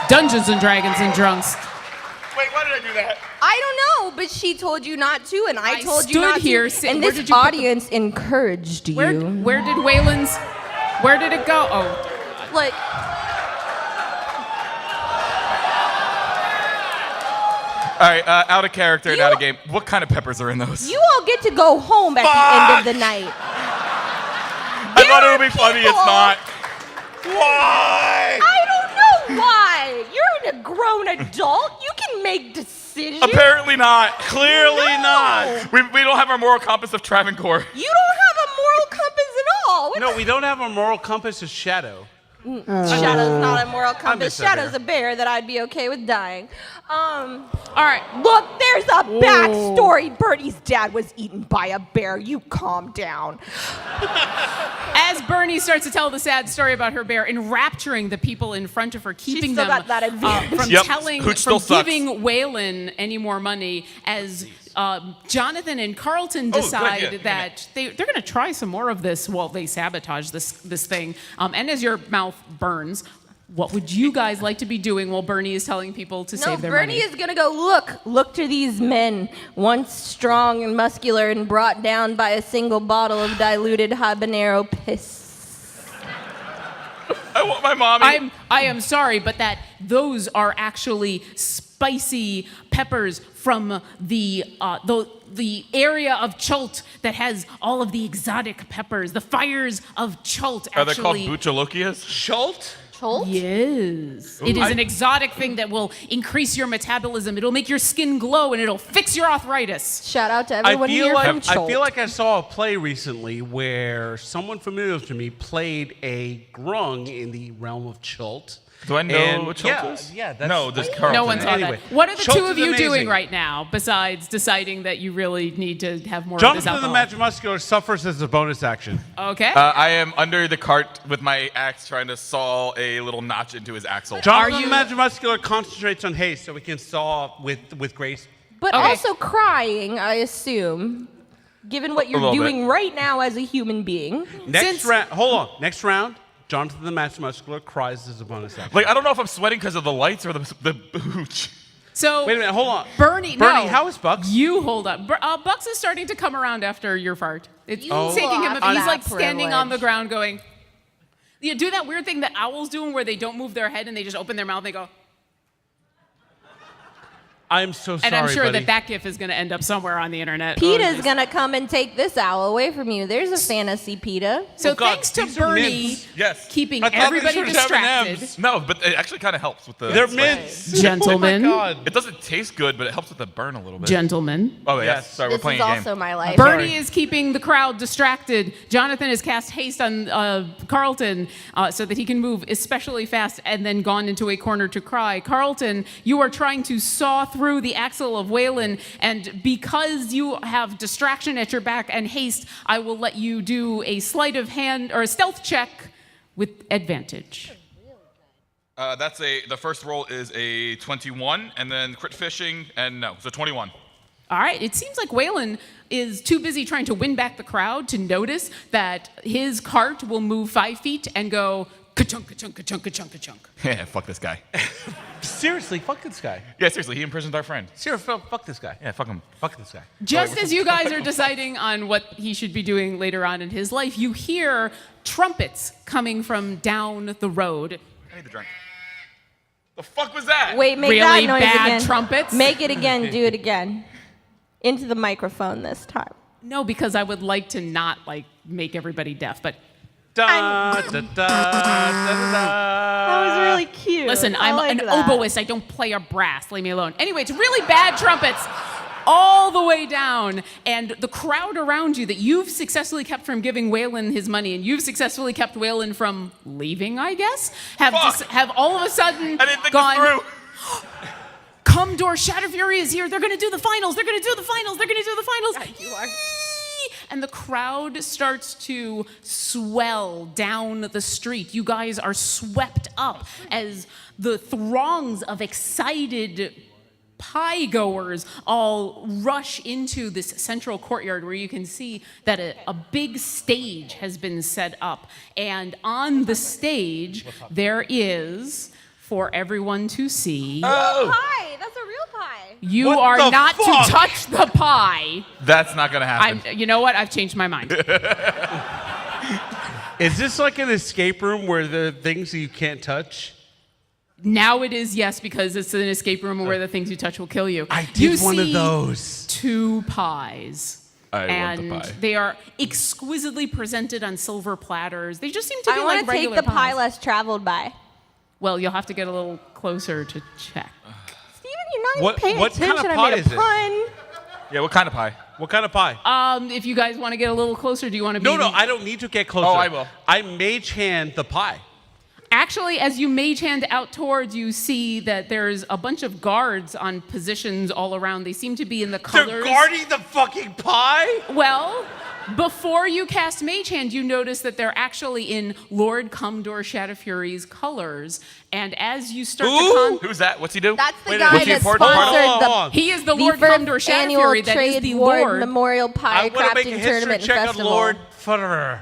Dungeons and Dragons and Drunks.
Wait, why did I do that?
I don't know, but she told you not to, and I told you
stood
not
here
to. And
where
this
did you put the-
audience encouraged you.
Where did Waylon's? Where did it go? Oh,
Like,
All right, out of character and out of game. What kind of peppers are in those?
you all get to go home at the end of the night.
I thought it would be funny. It's
people-
not. Why?
I don't know why. You're a grown adult. You can make decisions.
Apparently not.
Clearly not.
We don't have our moral compass of Travancore.
You don't have a moral compass at all. What
No, we don't have a moral compass as Shadow.
Shadow's not a moral compass.
miss that
Shadow's a bear that I'd be okay with dying.
all right.
Look, there's a backstory. Bernie's dad was eaten by a bear. You calm down.
As Bernie starts to tell the sad story about her bear, enrapturing the people in front of her, keeping
still
them
got that advantage.
from
Yep.
telling,
Hooch still
from
sucks.
giving Waylon any more money, as Jonathan and Carlton
good,
decide
yeah.
that they're going to try some more of this while they sabotage this thing. And as your mouth burns, what would you guys like to be doing while Bernie is telling people to
No,
save their
Bernie
money?
is gonna go look to these men, once strong and muscular and brought down by a single bottle of diluted habanero piss.
I want my mommy.
I am sorry, but those are actually spicy peppers from the area of Chult that has all of the exotic peppers. The fires of Chult
Are they called
actually.
buchalokias?
Schult?
Holt?
Yes. It is an exotic thing that will increase your metabolism. It'll make your skin glow and it'll fix your arthritis.
Shout out to everyone here from Cholt.
I feel like I saw a play recently where someone familiar to me played a grung in the realm of Chult.
Do I know
And
what
yeah,
Chult is?
yeah, that's-
No, just
No
Carlton.
No one saw
Anyway,
that. What are the
Chult
two of
is
you doing
amazing.
right now besides deciding that you really need to have more of this
Jonathan the
alcohol?
Magic Muscular suffers as a bonus action.
Okay.
I am under the cart with my axe trying to saw a little notch into his axle.
Jonathan
you-
the Magic Muscular concentrates on haste so we can saw with grace.
But
Okay.
also crying, I assume, given what you're
little
doing right now as a human being.
Next
Since-
round, hold on. Next round, Jonathan the Magic Muscular cries as a bonus action.
Like, I don't know if I'm sweating because of the lights or the hooch.
So
Wait a minute, hold on.
Bernie,
Bernie,
no.
how is Bucks?
You hold up. Bucks is starting to come around after your fart. It's
You
taking him.
lost
He's
that
like standing on the
privilege.
ground, going. You do that weird thing that owls do, where they don't move their head and they just open their mouth. And they go.
I'm so sorry,
And I'm sure
buddy.
that gif is going to end up somewhere on the internet.
PETA's gonna come and take this owl away from you. There's a fantasy PETA.
So
Oh, God,
thanks to
these are
Bernie
mints.
Yes.
keeping
I thought they
everybody
should have
distracted.
M&Ms. No, but it actually kind of helps with the.
They're
like,
mints.
Gentlemen.
Oh my God.
It doesn't taste good, but it helps with the burn a little bit.
Gentlemen.
Oh, yes.
Yes.
Sorry, we're
This
playing
is
a game.
also my life.
Bernie is keeping the crowd distracted. Jonathan has cast haste on Carlton so that he can move especially fast and then gone into a corner to cry. Carlton, you are trying to saw through the axle of Waylon, and because you have distraction at your back and haste, I will let you do a sleight of hand or a stealth check with advantage.
The first roll is a 21, and then crit fishing, and no, so 21.
All right, it seems like Waylon is too busy trying to win back the crowd to notice that his cart will move 5 feet and go ka-chunk, ka-chunk, ka-chunk, ka-chunk, ka-chunk.
Yeah, fuck this guy.
Seriously, fuck this guy.
Yeah, seriously, he imprisoned our friend.
Seriously, fuck this guy.
Yeah, fuck him.
Fuck this guy.
Just as you guys are deciding on what he should be doing later on in his life, you hear trumpets coming from down the road.
I need the drink. The fuck was that?
Wait, make
Really
that noise
bad
again.
trumpets?
Make it again. Do it again. Into the microphone this time.
No, because I would like to not make everybody deaf. But
Da, da, da, da, da,
That was really cute.
listen,
I
I'm
like
an
that.
oboist. I don't play a brass. Leave me alone. Anyway, it's really bad trumpets. All the way down, and the crowd around you that you've successfully kept from giving Waylon his money, and you've successfully kept Waylon from leaving, I guess, have
Fuck.
have all of a sudden
I didn't think
gone.
this through.
Commodore Shatter Fury is here. They're going to do the finals. They're going to do the finals. They're going to do the finals.
you are.
And the crowd starts to swell down the street. You guys are swept up as the throngs of excited pie goers all rush into this central courtyard where you can see that a big stage has been set up. And on the stage, there is, for everyone to see,
Oh!
Pie. That's a real pie.
You
What
are
the
not
fuck?
to touch the pie.
That's not gonna happen.
You know what? I've changed my mind.
Is this like an escape room where there are things that you can't touch?
Now it is, yes, because it's an escape room where the things you touch will kill you.
I did
You
one of
see
those.
2 pies.
I
and
want the pie.
they are exquisitely presented on silver platters. They just seem to be
I
like
want to take
regular
the pie
pies.
less traveled by.
Well, you'll have to get a little closer to check.
Steven, you're not
What-
even paying
what kind
attention.
of
I made
pie
a
is it?
pun.
Yeah, what kind of pie?
What kind of pie?
If you guys want to get a little closer, do you want to be...
No, I don't need to get closer.
Oh, I will.
I mage hand the pie.
Actually, as you mage hand out towards, you see that there's a bunch of guards on positions all around. They seem to be in the colors...
They're guarding the fucking pie?
Well, before you cast Mage Hand, you notice that they're actually in Lord Commodore Shadowfury's colors. And as you start to...
Who's that? What's he do?
That's the
Wait a
guy
minute.
that
What's the important part?
sponsored
Hold on.
He is the
the
Lord
first
Commodore
annual
Shadowfury that is
Trade
the
Ward
Lord.
Memorial Pie
I want to make a
Crafting
history
Tournament
check on
Festival.
Lord Futterer.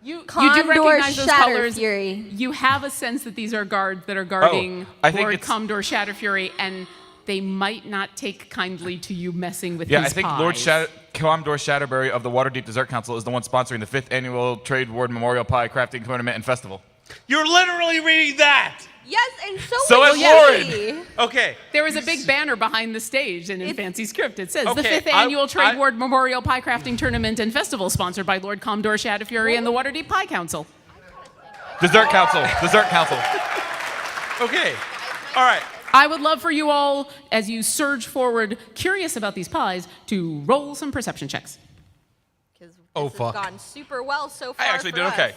You do
Condor
recognize those colors.
Shadowfury.
You have a sense that these are guards that are guarding
I think
Lord
it's-
Commodore Shadowfury, and they might not take kindly to you messing with
Yeah,
his
I think
pies.
Commodore Shadowberry of the Waterdeep Dessert Council is the one sponsoring the 5th annual Trade Ward Memorial Pie Crafting Tournament and Festival.
You're literally reading that.
Yes, and
So
is
is
Lauren.
Okay.
There is a big banner behind the stage, and in fancy script it says, the
Okay,
5th Annual Trade
I-
Ward Memorial Pie Crafting Tournament and Festival, sponsored by Lord Commodore Shadowfury and the Waterdeep Pie Council.
Dessert Council. Dessert Council.
Okay. All right.
I would love for you all, as you surge forward, curious about these pies, to roll some perception checks.
Because
Oh,
this
fuck.
has gone super well so far.
I actually
for
did
us.
okay.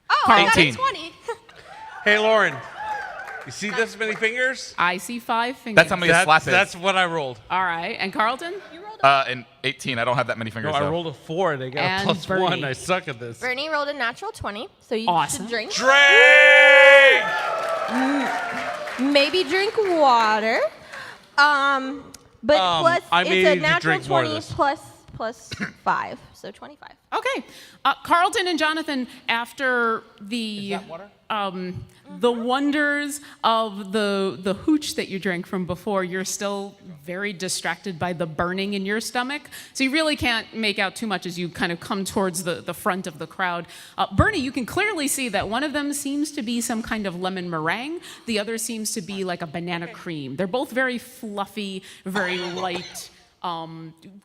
Oh, I got a
18.
20.
Hey, Lauren. You see this many fingers?
I see 5 fingers.
That's how many a slap is.
That's what I rolled.
All right, and Carlton?
And 18. I don't have that many fingers,
No, I
though.
rolled a 4 and I got
And
a plus
Bernie.
1. I suck at this.
Bernie rolled a natural 20, so you
Awesome.
should drink.
Drink!
Maybe drink water. But plus,
I may
it's a
need to
natural
drink more of
20
this.
plus 5, so 25.
Okay. Carlton and Jonathan, after the the wonders of the hooch that you drank from before, you're still very distracted by the burning in your stomach. So you really can't make out too much as you kind of come towards the front of the crowd. Bernie, you can clearly see that one of them seems to be some kind of lemon meringue. The other seems to be like a banana cream. They're both very fluffy, very light,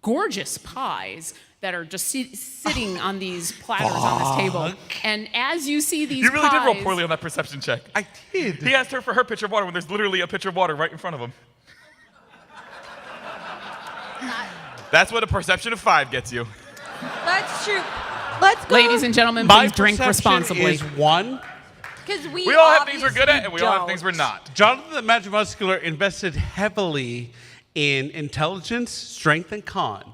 gorgeous pies that are just sitting on these platters on this table. And as you see these
You really did roll
pies-
poorly on that perception check.
I did.
He asked her for her pitcher of water when there's literally a pitcher of water right in front of him. That's what a perception of 5 gets you.
That's true. Let's go.
Ladies and gentlemen,
My
please drink
perception
responsibly.
is 1.
Because
We all have things we're good at, and we all have
don't.
things we're not.
Jonathan the Magic Muscular invested heavily in intelligence, strength, and con.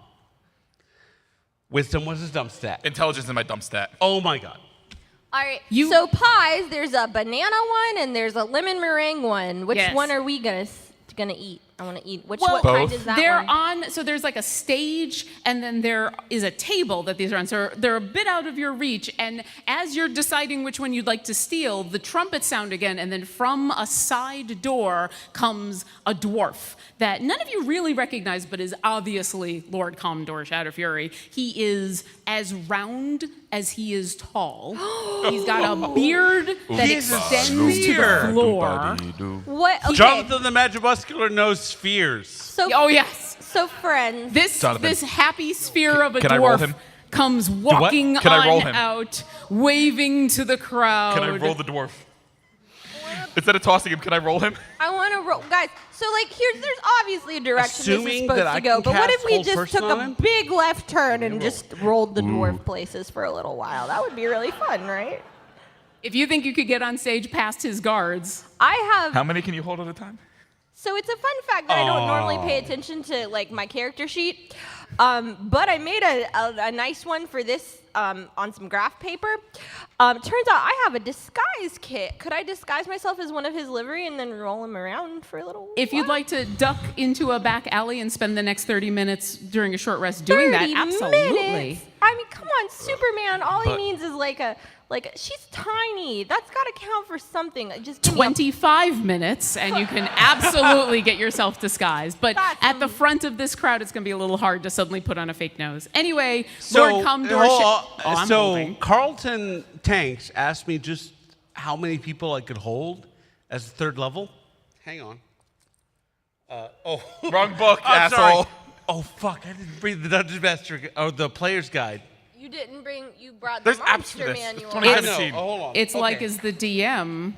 Wisdom was his dump stat.
Intelligence is my dump stat.
Oh my god.
All right.
You-
So pies, there's a banana one and there's a lemon meringue one. Which
Yes.
one are we gonna eat? I want to eat. What
Well,
kind
Both.
is that
They're
one?
so there's like a stage, and then there is a table that these are on. So they're a bit out of your reach. And as you're deciding which one you'd like to steal, the trumpets sound again, and then from a side door comes a dwarf that none of you really recognize, but is obviously Lord Commodore Shadowfury. He is as round as he is tall. He's got a beard that
He is a
extends to
sphere.
the floor.
What? Okay.
Jonathan the Magic Muscular knows spheres.
So,
Oh yes.
so friends.
Jonathan.
This happy sphere of a
Can I roll
dwarf
him?
comes walking
Can I roll
on
him?
out, waving to the crowd.
Can I roll the dwarf? Instead of tossing him, can I roll him?
I want to roll, guys. So like, there's obviously a direction
Assuming
this is supposed
that I
to go.
can
But what
cast
if we
hold
just
person
took
on
a
him?
big left turn and just rolled the dwarf places for a little while? That would be really fun, right?
If you think you could get on stage past his guards,
I have.
How many can you hold at a time?
So it's a fun fact that I don't normally pay attention to, like my character sheet, but I made a nice one for this on some graph paper. Turns out I have a disguise kit. Could I disguise myself as one of his livery and then roll him around for a little?
if you'd like to duck into a back alley and spend the next 30 minutes during a short rest doing that,
30
absolutely.
minutes? I mean, come on, Superman. All he needs is she's tiny. That's got to count for something. Just give me
25 minutes, and you can absolutely get yourself disguised. But at the front of this crowd, it's going to be a little hard to suddenly put on a fake nose. anyway, Lord Commodore. I'm holding.
Carlton Tanks asked me just how many people I could hold as a third level. Hang on.
Wrong book, asshole.
Sorry. Oh fuck! I didn't bring the Dungeon Master or the Player's Guide.
You didn't bring. You brought
There's
the
apps for
Monster
this.
Manual.
It's 2017.
Hold on.
It's like as the DM,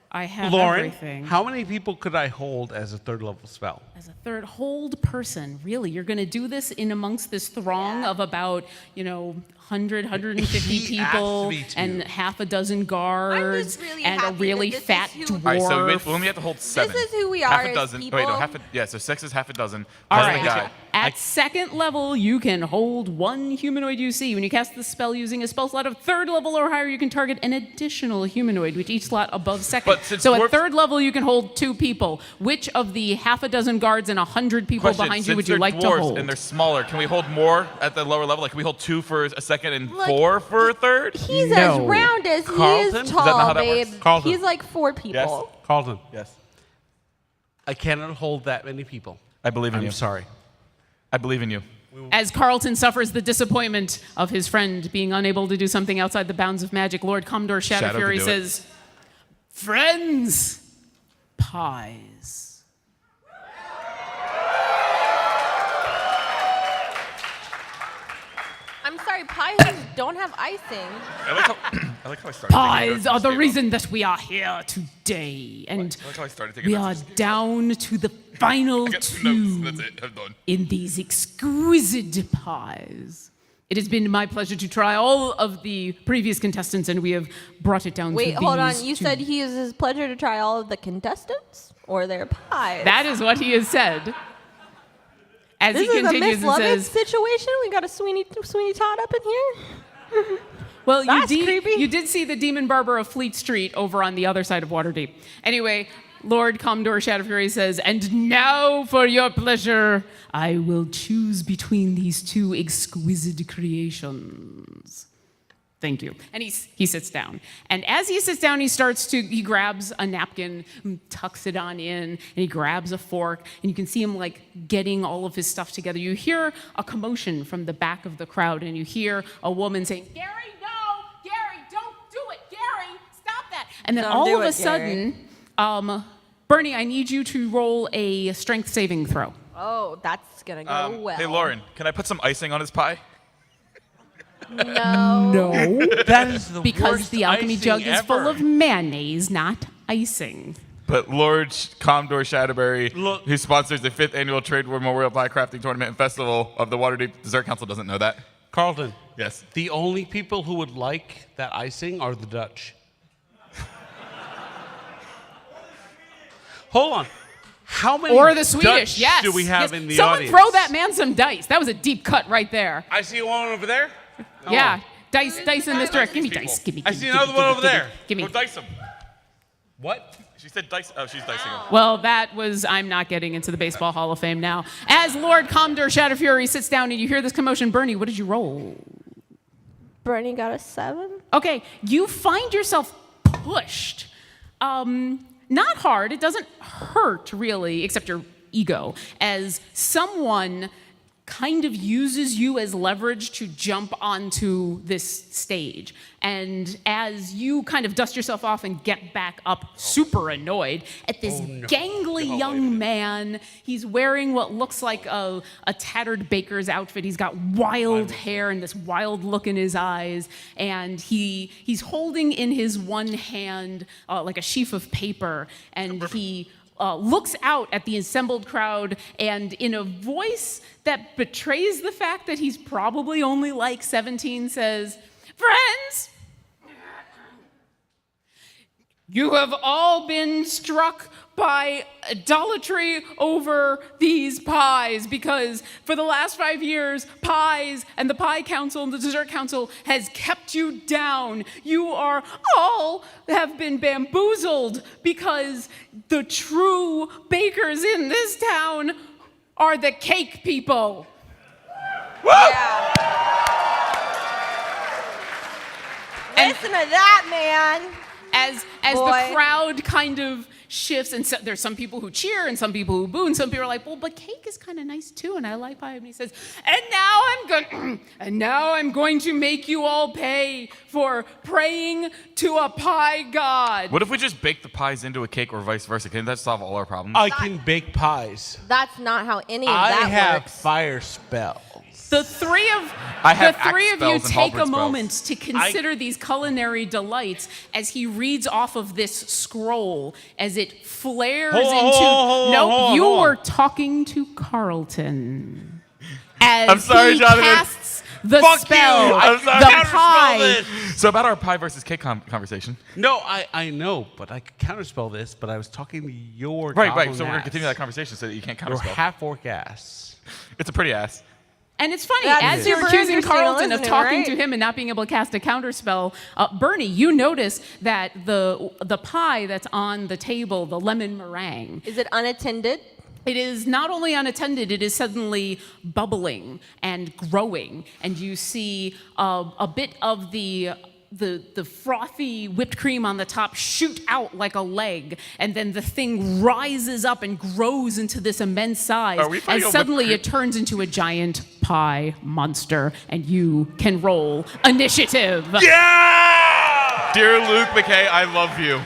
I have
Lauren,
everything.
how many people could I hold as a third level spell?
As a third hold person, really? You're going to do this in amongst this throng of about, 100, 150
He
people
asked me to.
and half a dozen guards
really
and a
happy
really
that this
fat
is who-
dwarf.
All right, so we only have to hold 7.
This is who we
half
are
a
as
dozen.
people.
Wait, no, yeah, so 6 is half a dozen.
All
Plus
right.
the guy.
At second level, you can hold 1 humanoid you see. When you cast the spell using a spell slot of third level or higher, you can target an additional humanoid with each slot above second.
But since
so at
dwarves-
third level, you can hold 2 people. Which of the half a dozen guards and 100 people
Question,
behind you
since
would you
they're
like to
dwarves
hold?
and they're smaller, can we hold more at the lower level? Like, can we hold 2 for a second and
Look,
4 for a third?
He's
No.
as round as he
Carlton?
is
Is that
tall,
not how that
babe.
works?
Carlton.
He's like 4 people.
Carlton,
Yes.
I cannot hold that many people.
I believe in you.
I'm sorry.
I believe in you.
As Carlton suffers the disappointment of his friend being unable to do something outside the bounds of magic, Lord Commodore
Shadow
Shadow Fury
could do it.
says, "Friends, pies."
I'm sorry, pies don't have icing.
I like how I started.
Pies are the reason that we are here today, and
I like how I started taking
we
notes.
are down to the final
I got 2 notes.
2
That's it. I'm done.
in these exquisite pies. It has been my pleasure to try all of the previous contestants, and we have brought it down
Wait,
to
hold on.
these
You
2.
said he is his pleasure to try all of the contestants or their pies.
That is what he has said. As
This
he
is a
continues
Miss
and
Lovett
says,
situation. We got a Sweeney Todd up in here.
well,
That's creepy.
you did see the Demon Barber of Fleet Street over on the other side of Waterdeep. Anyway, Lord Commodore Shadow Fury says, "And now for your pleasure, I will choose between these 2 exquisite creations." Thank you. And he sits down. And as he sits down, he grabs a napkin, and tucks it on in, and he grabs a fork, and you can see him getting all of his stuff together. You hear a commotion from the back of the crowd, and you hear a woman saying, "Gary, no! Gary, don't do it! Gary, stop that!" And then
Don't
all
do
of a
it,
sudden, Bernie, I need you to roll a strength saving throw.
Oh, that's gonna go well.
Hey, Lauren, can I put some icing on his pie?
No.
No.
That is the
Because
worst
the alchemy
icing
jug is full
ever.
of mayonnaise, not icing.
But Lord Commodore Shadowberry,
Look.
who sponsors the 5th annual Trade War Memorial Pie Crafting Tournament and Festival of the Waterdeep Dessert Council, doesn't know that.
Carlton,
Yes.
the only people who would like that icing are the Dutch. Hold on. How many
Or the Swedish,
Dutch
yes.
do we have
yes.
in the
Someone
audience?
throw that man some dice. That was a deep cut right there.
I see one over there.
Yeah, dice in this direction. Give me dice. Give me.
I
give
see
me,
another
give
one
me,
over
give me,
there.
Give me.
Go dice him.
What?
She said dice. Oh, she's dicing him.
Well, that was. I'm not getting into the Baseball Hall of Fame now. As Lord Commodore Shadow Fury sits down and you hear this commotion, Bernie, what did you roll?
Bernie got a 7.
Okay, you find yourself pushed. Not hard. It doesn't hurt really, except your ego, as someone kind of uses you as leverage to jump onto this stage. And as you kind of dust yourself off and get back up, super annoyed at this gangly young man, he's wearing what looks like a tattered baker's outfit. He's got wild hair and this wild look in his eyes. And he's holding in his one hand like a sheaf of paper, and he looks out at the assembled crowd, and in a voice that betrays the fact that he's probably only like 17 says, "Friends, you have all been struck by idolatry over these pies, because for the last 5 years, pies and the Pie Council and the Dessert Council has kept you down. You are all have been bamboozled, because the true bakers in this town are the cake people."
Yeah. Listen to that, man.
As
Boy.
the crowd kind of shifts, and so, there's some people who cheer and some people who boo, and some people are like, well, but cake is kind of nice too, and I like pie. And he says, and now I'm going to make you all pay for praying to a pie god.
What if we just bake the pies into a cake or vice versa? Can that solve all our problems?
I can bake pies.
That's not how any of
I
that
have
works.
fire spell.
The three of you
spells and
take
halberd
a moment
spells.
to consider these culinary delights as he reads off of this scroll as it flares into. You were talking to Carlton. As
I'm sorry,
he
Jonathan.
casts the
Fuck
spell,
you. I'm
sorry.
the
Counterspell
pie.
So about our pie versus cake conversation.
No, I know, but I could counterspell this, but I was talking to your
Right.
goblin
So we're gonna
ass.
continue that conversation so that you can't
Your
counterspell.
half-orc ass.
It's a pretty ass.
And it's funny,
That's
as you're
super
accusing
interesting,
Carlton of
isn't it,
talking
right?
to him and not being able to cast a counterspell, Bernie, you notice that the pie that's on the table, the lemon meringue,
Is it unattended?
it is not only unattended, it is suddenly bubbling and growing, and you see a bit of the frothy whipped cream on the top shoot out like a leg, and then the thing rises up and grows into this immense size,
Are we fighting
and
a
suddenly
whipped
it turns into a giant pie monster, and you can roll initiative.
Yeah! Dear Luke McKay, I love you.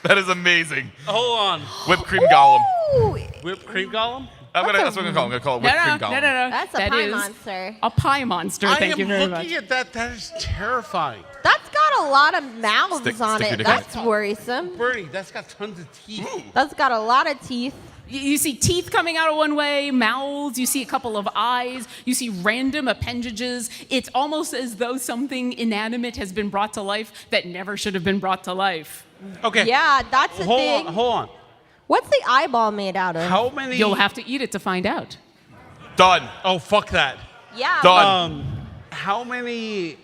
That is amazing.
Hold on.
Whipped cream golem.
Ooh,
Whipped cream golem?
That's what I'm gonna call it. I'm gonna call it
No,
whipped
no,
cream
no,
golem.
no.
that's a
That
pie
is
monster.
a pie monster.
I
Thank
am
you very
looking
much.
at that. That is terrifying.
That's got a lot of mouths
Stick
on
your
it.
dick
That's
out.
worrisome.
Bernie, that's got tons of teeth.
That's got a lot of teeth.
You see teeth coming out of one way, mouths, you see a couple of eyes, you see random appendages. It's almost as though something inanimate has been brought to life that never should have been brought to life.
Okay.
Yeah, that's the thing.
Hold on.
What's the eyeball made out of?
How many?
You'll have to eat it to find out.
Done.
Oh, fuck that.
Yeah.
Done.
How many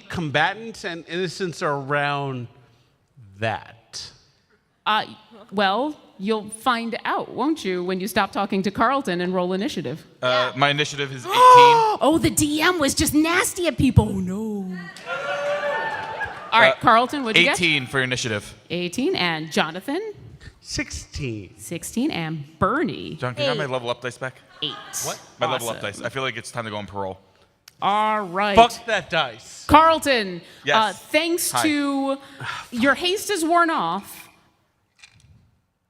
combatants and innocents are around that?
Well, you'll find out, won't you, when you stop talking to Carlton and roll initiative.
My initiative is 18.
Oh, the DM was just nasty at people. Oh, no. All right, Carlton, what'd you get?
18 for initiative.
18. And Jonathan?
16.
16. And Bernie?
John, can you have my level up dice back?
8.
What?
My level up
Awesome.
dice. I feel like it's time to go on parole.
All right.
Fuck that dice.
Carlton,
Yes.
thanks
Hi.
to your haste is worn off,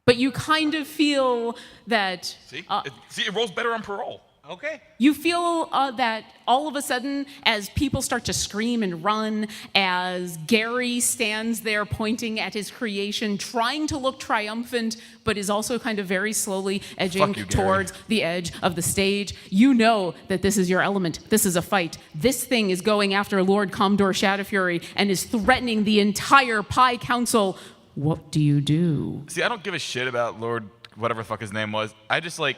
but you kind of feel that
See? It rolls better on parole.
Okay.
you feel that all of a sudden, as people start to scream and run, as Gary stands there pointing at his creation, trying to look triumphant, but is also kind of very slowly edging
Fuck you, Gary.
towards the edge of the stage, you know that this is your element. This is a fight. This thing is going after Lord Commodore Shadowfury and is threatening the entire Pie Council. What do you do?
See, I don't give a shit about Lord whatever the fuck his name was. I just like,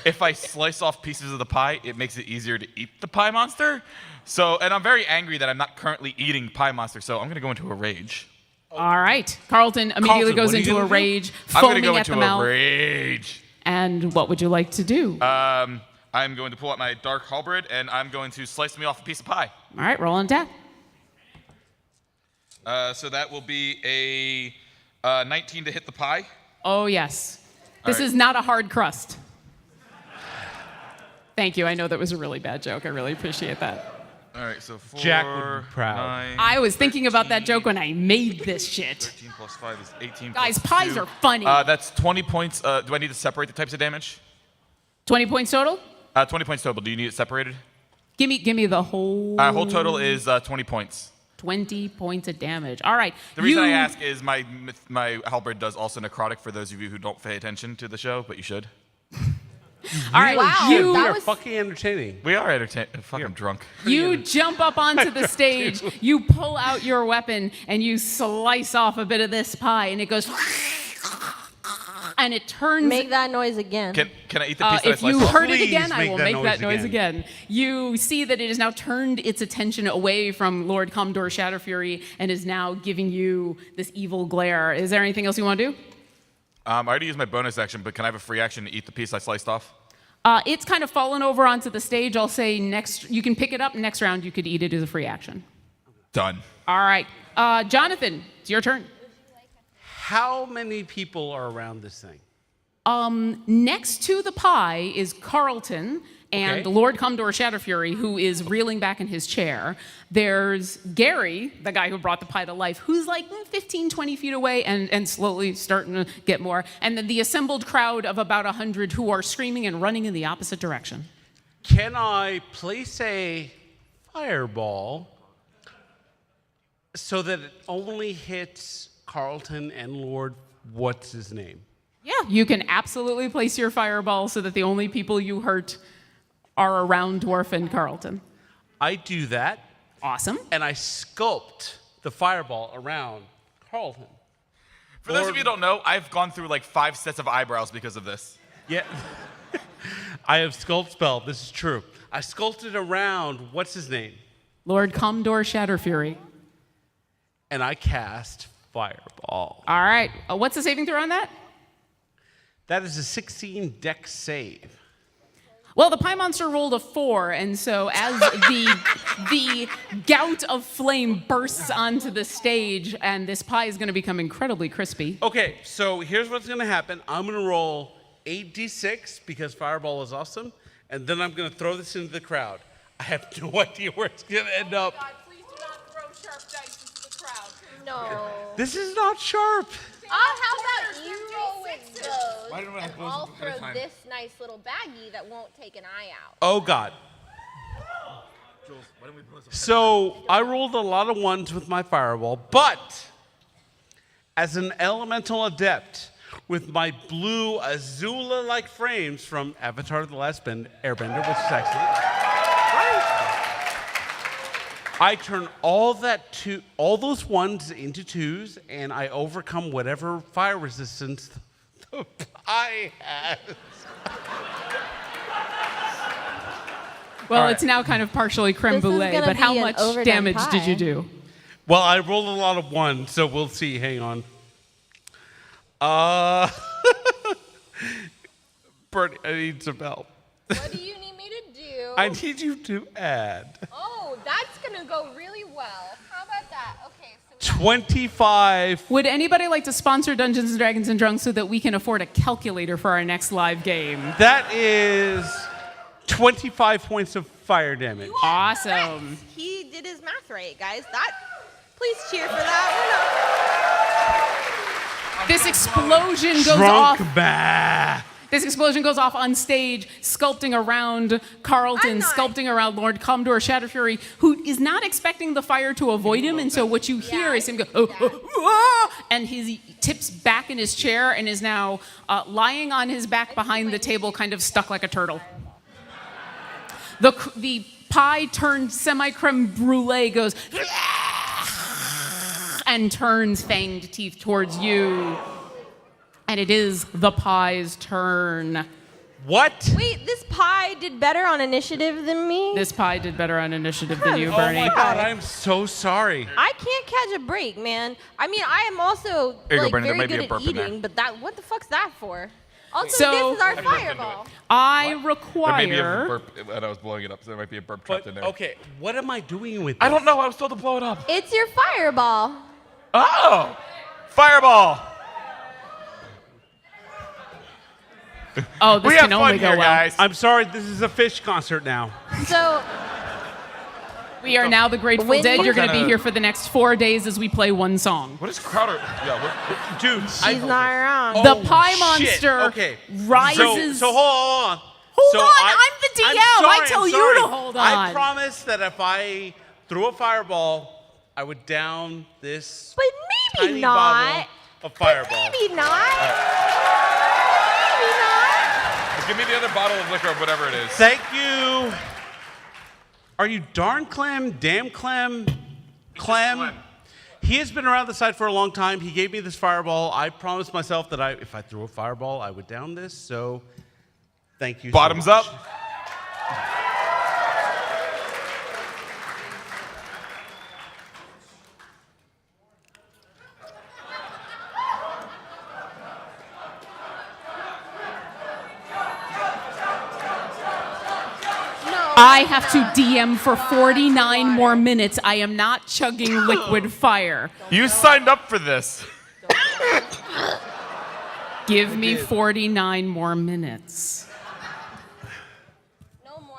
if I slice off pieces of the pie, it makes it easier to eat the pie monster. So, and I'm very angry that I'm not currently eating pie monster, so I'm gonna go into a rage.
All right. Carlton immediately
Carlton,
goes
what are you
into a
gonna do?
rage,
I'm gonna
foaming
go
at the
into a
mouth.
rage.
And what would you like to do?
I'm going to pull out my dark halberd and I'm going to slice me off a piece of pie.
All right, roll an attack.
So that will be a 19 to hit the pie.
Oh, yes. This
right.
is not a hard crust. Thank you. I know that was a really bad joke. I really appreciate that.
All right, so 4,
Jack would be proud.
9,
I was thinking about that joke when I made this shit.
13 plus 5 is 18.
Guys,
plus
pies
2.
are funny.
That's 20 points. Do I need to separate the types of damage?
20 points total?
20 points total. Do you need it separated?
Give me the whole
Whole total is 20 points.
20 points of damage. All right.
The reason I ask is my halberd does also necrotic for those of you who don't pay attention to the show, but you should.
All right.
Wow,
You,
We
that
are
was-
fucking entertaining.
We are entertained. Fucking drunk.
you jump up onto the stage, you pull out your weapon, and you slice off a bit of this pie, and it goes... And it turns...
Make that noise again.
Can I eat the piece that I
if you
sliced off?
heard it
Please
again, I
make
will
that
make
noise
that noise
again.
again. You see that it has now turned its attention away from Lord Commodore Shadowfury and is now giving you this evil glare. Is there anything else you want to do?
I already used my bonus action, but can I have a free action to eat the piece I sliced off?
It's kind of fallen over onto the stage. I'll say next. You can pick it up. Next round, you could eat it as a free action.
Done.
All right. Jonathan, it's your turn.
How many people are around this thing?
Next to the pie is Carlton and
Okay.
Lord Commodore Shadowfury, who is reeling back in his chair. There's Gary, the guy who brought the pie to life, who's like 15, 20 feet away and slowly starting to get more. And then the assembled crowd of about 100 who are screaming and running in the opposite direction.
Can I place a fireball so that it only hits Carlton and Lord what's his name?
Yeah, you can absolutely place your fireball so that the only people you hurt are around Dwarf and Carlton.
I do that,
Awesome.
and I sculpt the fireball around Carlton.
For those of you who don't know, I've gone through like 5 sets of eyebrows because of this.
Yeah. I have sculpt spell. This is true. I sculpted around what's his name,
Lord Commodore Shadowfury.
and I cast fireball.
All right. What's the saving throw on that?
That is a 16 dex save.
Well, the pie monster rolled a 4, and so as the gout of flame bursts onto the stage, and this pie is going to become incredibly crispy.
Okay, so here's what's gonna happen. I'm gonna roll 8d6 because fireball is awesome, and then I'm gonna throw this into the crowd. I have no idea where it's gonna end up.
God, please do not throw sharp dice into the crowd.
No.
This is not sharp.
How about you roll with those,
Why don't I have
and
those
I'll
at a
throw
time?
this nice little baggie that won't take an eye out.
Oh God. So I rolled a lot of 1s with my fireball, but as an elemental adept with my blue Azula-like frames from Avatar: The Last Airbender, which is excellent, I turn all those 1s into 2s, and I overcome whatever fire resistance the pie has.
Well,
All right.
it's now kind of partially creme
This is
brulee,
gonna
but how
be an
much
overdone
damage did
pie.
you do?
Well, I rolled a lot of 1s, so we'll see. Hang on. Bernie, I need some help.
What do you need me to do?
I need you to add
Oh, that's gonna go really well. How about that? Okay, so
25.
Would anybody like to sponsor Dungeons & Dragons and Drunk so that we can afford a calculator for our next live game?
That is 25 points of fire damage.
Awesome.
he did his math right, guys. Please cheer for that.
This explosion goes
Drunk
off.
bah.
This explosion goes off on stage, sculpting around Carlton,
I'm not-
sculpting around Lord Commodore Shadowfury, who is not expecting the fire to avoid him, and so what you hear is him go, and he tips back in his chair and is now lying on his back behind the table, kind of stuck like a turtle. The pie turned semi-creme brulee goes and turns fanged teeth towards you. And it is the pie's turn.
What?
Wait, this pie did better on initiative than me?
This pie did better on initiative than you,
Oh
Bernie.
my God, I'm so sorry.
I can't catch a break, man. I mean, I am also
Here you go,
like
Bernie, there
very
might be
good
a
at
burp in there.
eating, but what the fuck's that for? Also,
So-
this is our fireball.
I
There may be a
require.
burp, and I was blowing it up, so there might be a burp trapped
But,
in there.
okay, what am I doing with this?
I don't know. I was told to blow it up.
It's your fireball.
Oh! Fireball!
Oh, this
We
can
have
only
fun
go
here,
well.
guys.
I'm sorry, this is a fish concert now.
So,
We are now the Grateful
When
Dead.
you-
You're going to be
Kinda-
here for the next 4 days as we play one song.
What is Crowder? Yeah, what?
Dude,
she's not around.
The
Oh,
pie
shit.
monster
Okay.
rises.
So hold on.
Hold
So
on, I'm the DM. I tell
I'm
you
sorry.
to hold
I
on.
promised that if I threw a fireball, I would down this
But maybe
tiny
not.
bottle of fireball.
Maybe not. Maybe not.
Give me the other bottle of liquor, whatever it is.
Thank you. Are you darn Clem, damn Clem, Clem?
Clem.
He has been around the site for a long time. He gave me this fireball. I promised myself that if I threw a fireball, I would down this. So, thank you.
Bottoms
so much.
up.
No.
I have to DM for 49 more minutes. I am not chugging liquid fire.
You signed up for this.
Give me 49 more minutes.
No more.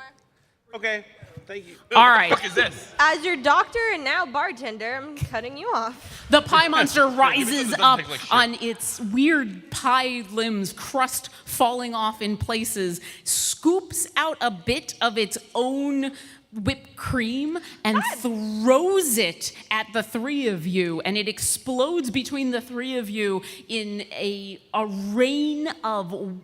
Okay, thank you.
All
What
right.
the fuck is this?
As your doctor and now bartender, I'm cutting you off.
The pie monster
me
rises
something that
up
doesn't taste like shit.
on its weird pie limbs, crust falling off in places, scoops out a bit of its own whipped cream and throws it at the three of you, and it explodes between the three of you in a rain of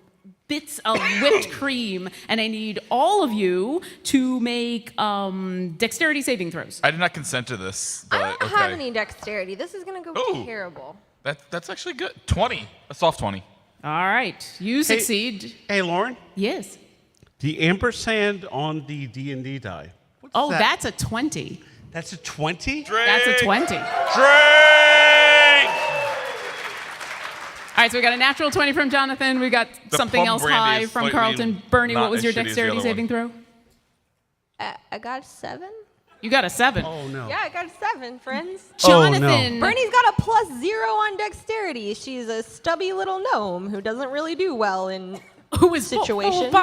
bits of whipped cream, and I need all of you to make dexterity saving throws.
I did not consent to this, but
I don't
okay.
have any dexterity. This is gonna go
Ooh.
terrible.
That's actually good. 20. A soft 20.
All right, you succeed.
Hey, Lauren,
Yes.
the ampersand on the D&D die. What's
Oh,
that?
that's a 20.
That's a 20?
That's a 20.
Drink!
All right, so we got a natural 20 from Jonathan. We got
The
something
plum
else
brandy
high
is
from
slightly
Carlton. Bernie,
not
what was
as
your
shitty as the
dexterity
other
saving throw?
I got 7.
You got a 7.
Oh, no.
Yeah, I got 7, friends.
Jonathan.
Bernie's got a +0 on dexterity. She's a stubby little gnome who doesn't really do well in
Who is
situations.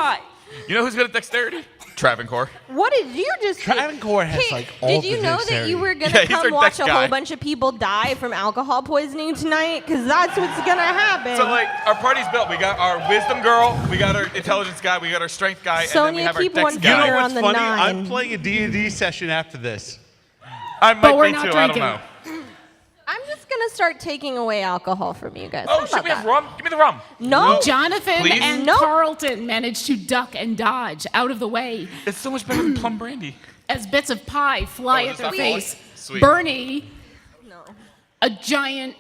You know who's good at dexterity? Travancore.
What did you just do?
Travancore has,
Hey,
like, all
did
the
you know that
dexterity.
you were going
Yeah,
to
he's our
come watch
dex
a
guy.
whole bunch of people die from alcohol poisoning tonight? Because that's what's going to happen.
So, like, our party's built. We got our wisdom girl, we got our intelligence guy, we got our strength guy, and then we
Sonia,
have our
keep
dex
one
You
guy.
know
finger
what's
on the
funny?
9.
I'm playing a D&D session after this.
I might
we're
be
not
too. I don't
drinking.
know.
I'm just going to start taking away alcohol from you guys.
Oh,
How
shit,
about
we have
that?
rum. Give me the rum.
No.
Jonathan
Please?
and
Nope.
Carlton managed to duck and dodge out of the way
It's so much better than plum brandy.
as bits of pie fly
Oh,
at
is
their
this not falling?
face.
Sweet.
Bernie,
No.
a giant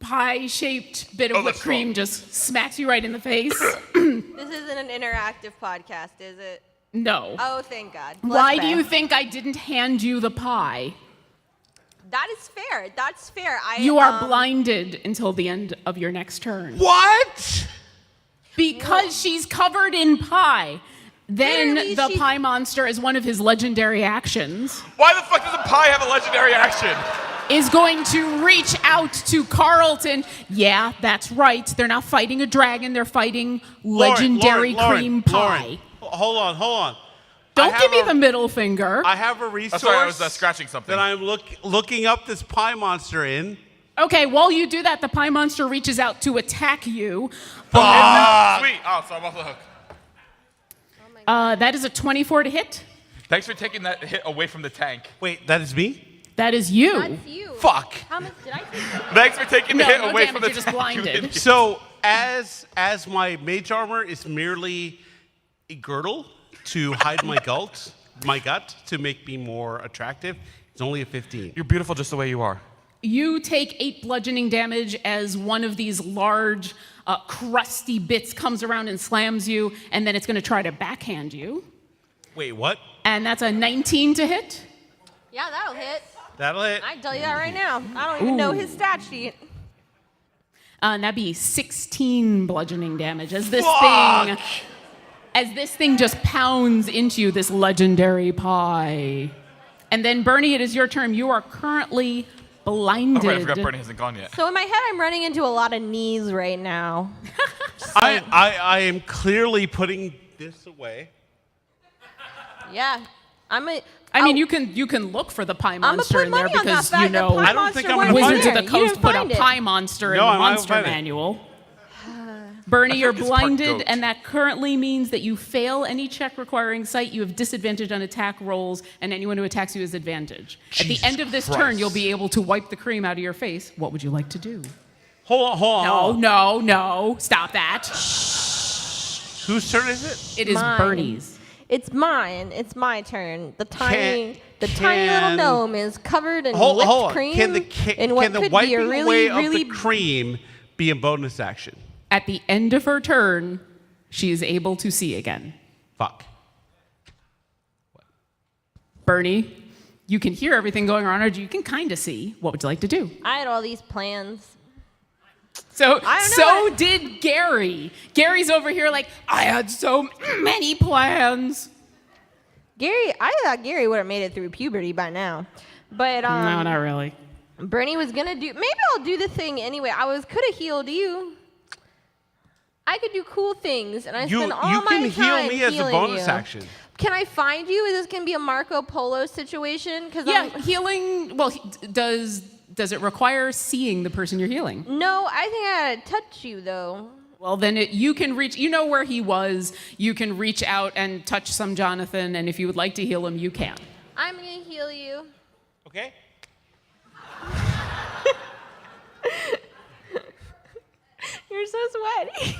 pie-shaped bit of
Oh,
whipped
that's
cream
wrong.
just smacks you right in the face.
This isn't an interactive podcast, is it?
No.
Oh, thank God.
Why
Bless
do you
Beth.
think I didn't hand you the pie?
That is fair. That's fair.
You are blinded until the end of your next turn.
What?
Because she's covered in pie. Then
Literally,
the
she-
pie monster, as one of his legendary actions,
Why the fuck does a pie have a legendary action?
is going to reach out to Carlton. Yeah, that's right. They're not fighting a dragon. They're fighting legendary cream pie.
Hold on.
Don't
I
give me
have
the middle finger.
I have a resource
sorry, I was scratching something.
that I'm looking up this pie monster in.
Okay, while you do that, the pie monster reaches out to attack you.
Sweet. Oh, so I'm off the hook.
That is a 24 to hit.
Thanks for taking that hit away from the tank.
Wait, that is me?
That is you.
That's you.
Fuck.
How much did I take?
Thanks for taking the
No,
hit
no
away
damage,
from the
you're just
tank.
blinded.
You idiot.
So as my mage armor is merely a girdle to hide my gut to make me more attractive, it's only a 15.
You're beautiful just the way you are.
You take 8 bludgeoning damage as one of these large, crusty bits comes around and slams you, and then it's going to try to backhand you.
Wait, what?
And that's a 19 to hit.
Yeah, that'll hit.
That'll hit.
I can tell you that right now. I don't even know his stat sheet.
And that'd be 16 bludgeoning damage as this
Fuck!
thing just pounds into you, this legendary pie. And then Bernie, it is your turn. You are currently blinded.
Oh, right, I forgot Bernie hasn't gone yet.
So in my head, I'm running into a lot of knees right now.
I am clearly putting this away.
Yeah.
I mean, you can look for the pie monster
put
in there
money on that
because
fact
you
that
know
pie
I don't think
monster
I'm
went
gonna find
Wizards
there.
of the
You
Coast
didn't
put a
find it.
pie monster in
No,
the
I'm not
monster
find it.
manual. Bernie, you're
think it's part
blinded,
goat.
and that currently means that you fail any check requiring sight. You have disadvantage on attack rolls, and anyone who attacks you has advantage. At the end of this turn,
Christ.
you'll be able to wipe the cream out of your face. What would you like to do?
Hold on.
No, stop that.
Whose turn is it?
It is
Mine.
Bernie's.
It's mine. It's my turn. The tiny little
can-
gnome is covered in
Hold
whipped
on.
cream.
Can
in what
the
could
wiping
be a really,
away
really
of the cream be a bonus action?
At the end of her turn, she is able to see again.
Fuck.
Bernie, you can hear everything going on, or you can kind of see. What would you like to do?
I had all these plans.
So
I don't know.
did Gary. Gary's over here like, I had so many plans.
I thought Gary would have made it through puberty by now. But
No, not really.
Bernie was gonna do. Maybe I'll do the thing anyway. Could have healed you. I could do cool things, and I spend all my time
You can heal me as a
healing
bonus
you.
action.
Can I find you? Is this gonna be a Marco Polo situation?
Yeah, healing. Well, does it require seeing the person you're healing?
No, I think I gotta touch you though.
Well, then you can reach. You know where he was. You can reach out and touch some Jonathan, and if you would like to heal him, you can.
I'm gonna heal you.
Okay.
You're so sweaty.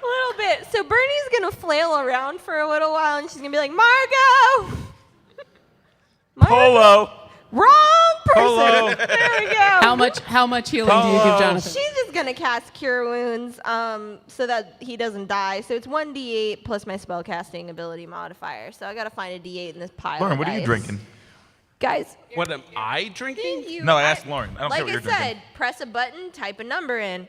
A little bit. So Bernie's gonna flail around for a little while, and she's gonna be like, Margot!
Polo.
Wrong person.
Polo.
There we go.
How much healing do you give Jonathan?
She's just gonna cast Cure Wounds, so that he doesn't die. So it's 1d8 plus my spellcasting ability modifier. So I gotta find a d8 in this pile.
Lauren,
of
what are you
dice.
drinking?
Guys.
What am I drinking?
You,
No, I asked Lauren. I don't
like
care what you're
I
drinking.
said, press a button, type a number in.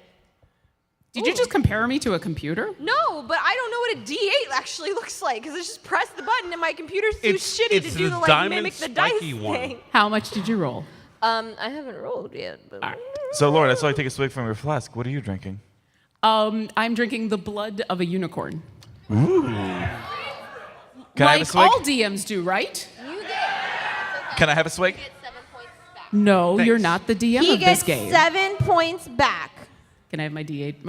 Did you just compare me to a computer?
No, but I don't know what a D8 actually looks like because I just press the button and my computer's too
It's
shitty to do
the
the
diamond
mimic the dice
spiky one.
thing.
How much did you roll?
I haven't rolled yet. But
So, Lauren, I saw you take a swig from your flask. What are you drinking?
I'm drinking the blood of a unicorn.
Can I have a
Like
swig?
all DMs do, right?
you get
Can I have a swig?
7 points back.
No,
Thanks.
you're not the DM
He
of
gets
this game.
7 points back.
Can I have my D8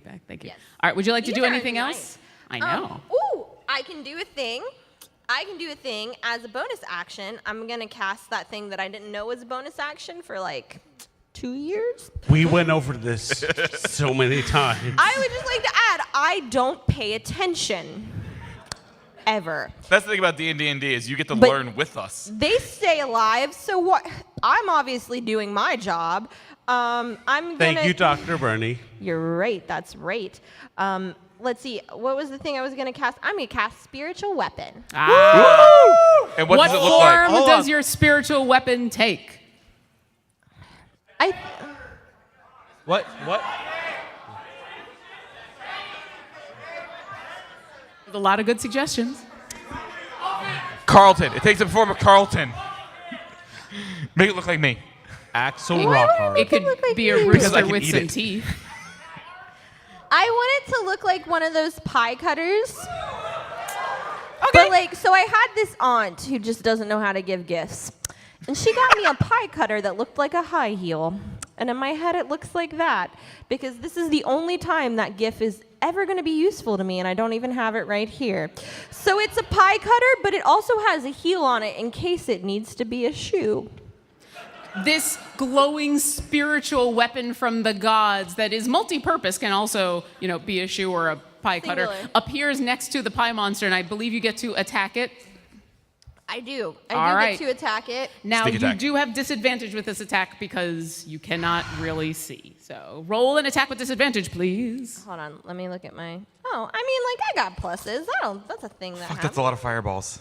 back? Thank you.
Yes.
All right, would you like to
These
do
are
anything
nice.
else? I know.
Ooh, I can do a thing. As a bonus action. I'm going to cast that thing that I didn't know was a bonus action for like 2 years.
We went over this so many times.
I would just like to add, I don't pay attention. Ever.
That's the thing about D&D is you get to
But-
learn with us.
They stay alive, so what? I'm obviously doing my job. I'm gonna.
Thank you, Dr. Bernie.
You're right. That's right. Let's see. What was the thing I was gonna cast? I'm gonna cast spiritual weapon.
Ah.
And what
What
does it look like?
form
Hold
does
on.
your spiritual weapon take?
What?
With a lot of good suggestions.
Carlton. It takes the form of Carlton. Make it look like me.
Axel
Why would I
Rockhart.
make
It could
look like
be a
you?
Because I
rooster
can
with
eat
some
it.
teeth.
I want it to look like one of those pie cutters. But so I had this aunt who just doesn't know how to give gifts. And she got me a pie cutter that looked like a high heel. And in my head, it looks like that. Because this is the only time that gift is ever going to be useful to me, and I don't even have it right here. So it's a pie cutter, but it also has a heel on it in case it needs to be a shoe.
This glowing spiritual weapon from the gods that is multi-purpose can also, be a shoe or a pie cutter,
Singular.
appears next to the pie monster, and I believe you get to attack it.
I do.
All
I do
right.
get to attack it.
Now,
Sneak
you
attack.
do have disadvantage with this attack because you cannot really see. So roll an attack with disadvantage, please.
Hold on. Let me look at my... Oh, I got pluses. That's a thing that
Fuck,
happens.
that's a lot of fireballs.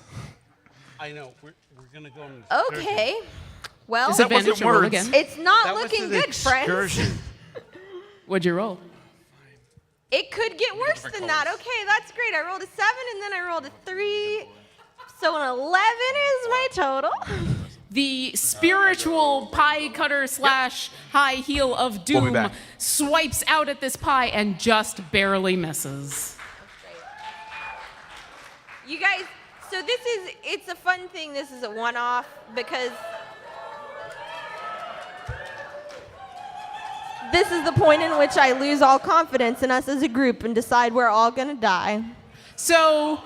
I know. We're going to go on an excursion.
Okay. Well,
Disadvantage,
wasn't
so roll
words.
again.
it's not
That was
looking
an
good, friends.
excursion.
What'd you roll?
It could get worse than that. Okay, that's great. I rolled a 7 and then I rolled a 3. So an 11 is my total.
The spiritual pie cutter / high heel of
We'll be
doom
back.
swipes out at this pie and just barely misses.
You guys, so it's a fun thing. This is a one-off because this is the point in which I lose all confidence in us as a group and decide we're all gonna die.
So,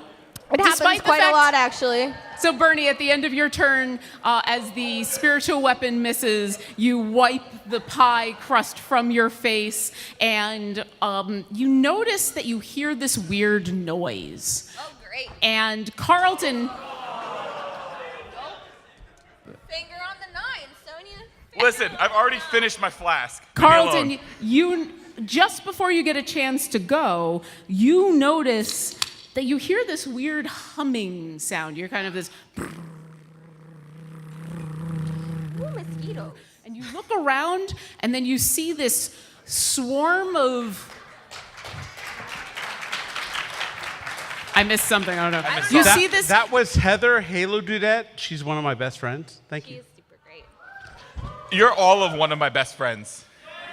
It happens
despite the
quite a
fact-
lot, actually.
So, Bernie, at the end of your turn, as the spiritual weapon misses, you wipe the pie crust from your face, and you notice that you hear this weird noise.
Oh, great.
And Carlton,
Finger on the 9, Sonia.
Listen, I've already finished my flask. Leave me
Carlton,
alone.
you just before you get a chance to go, you notice that you hear this weird humming sound. You're kind of this,
Ooh, mosquito.
and you look around, and then you see this swarm of I missed something. I don't know.
missed
You
something.
see this?
That was Heather Halo Dudette. She's one of my best friends. Thank you.
She's super great.
You're all of one of my best friends.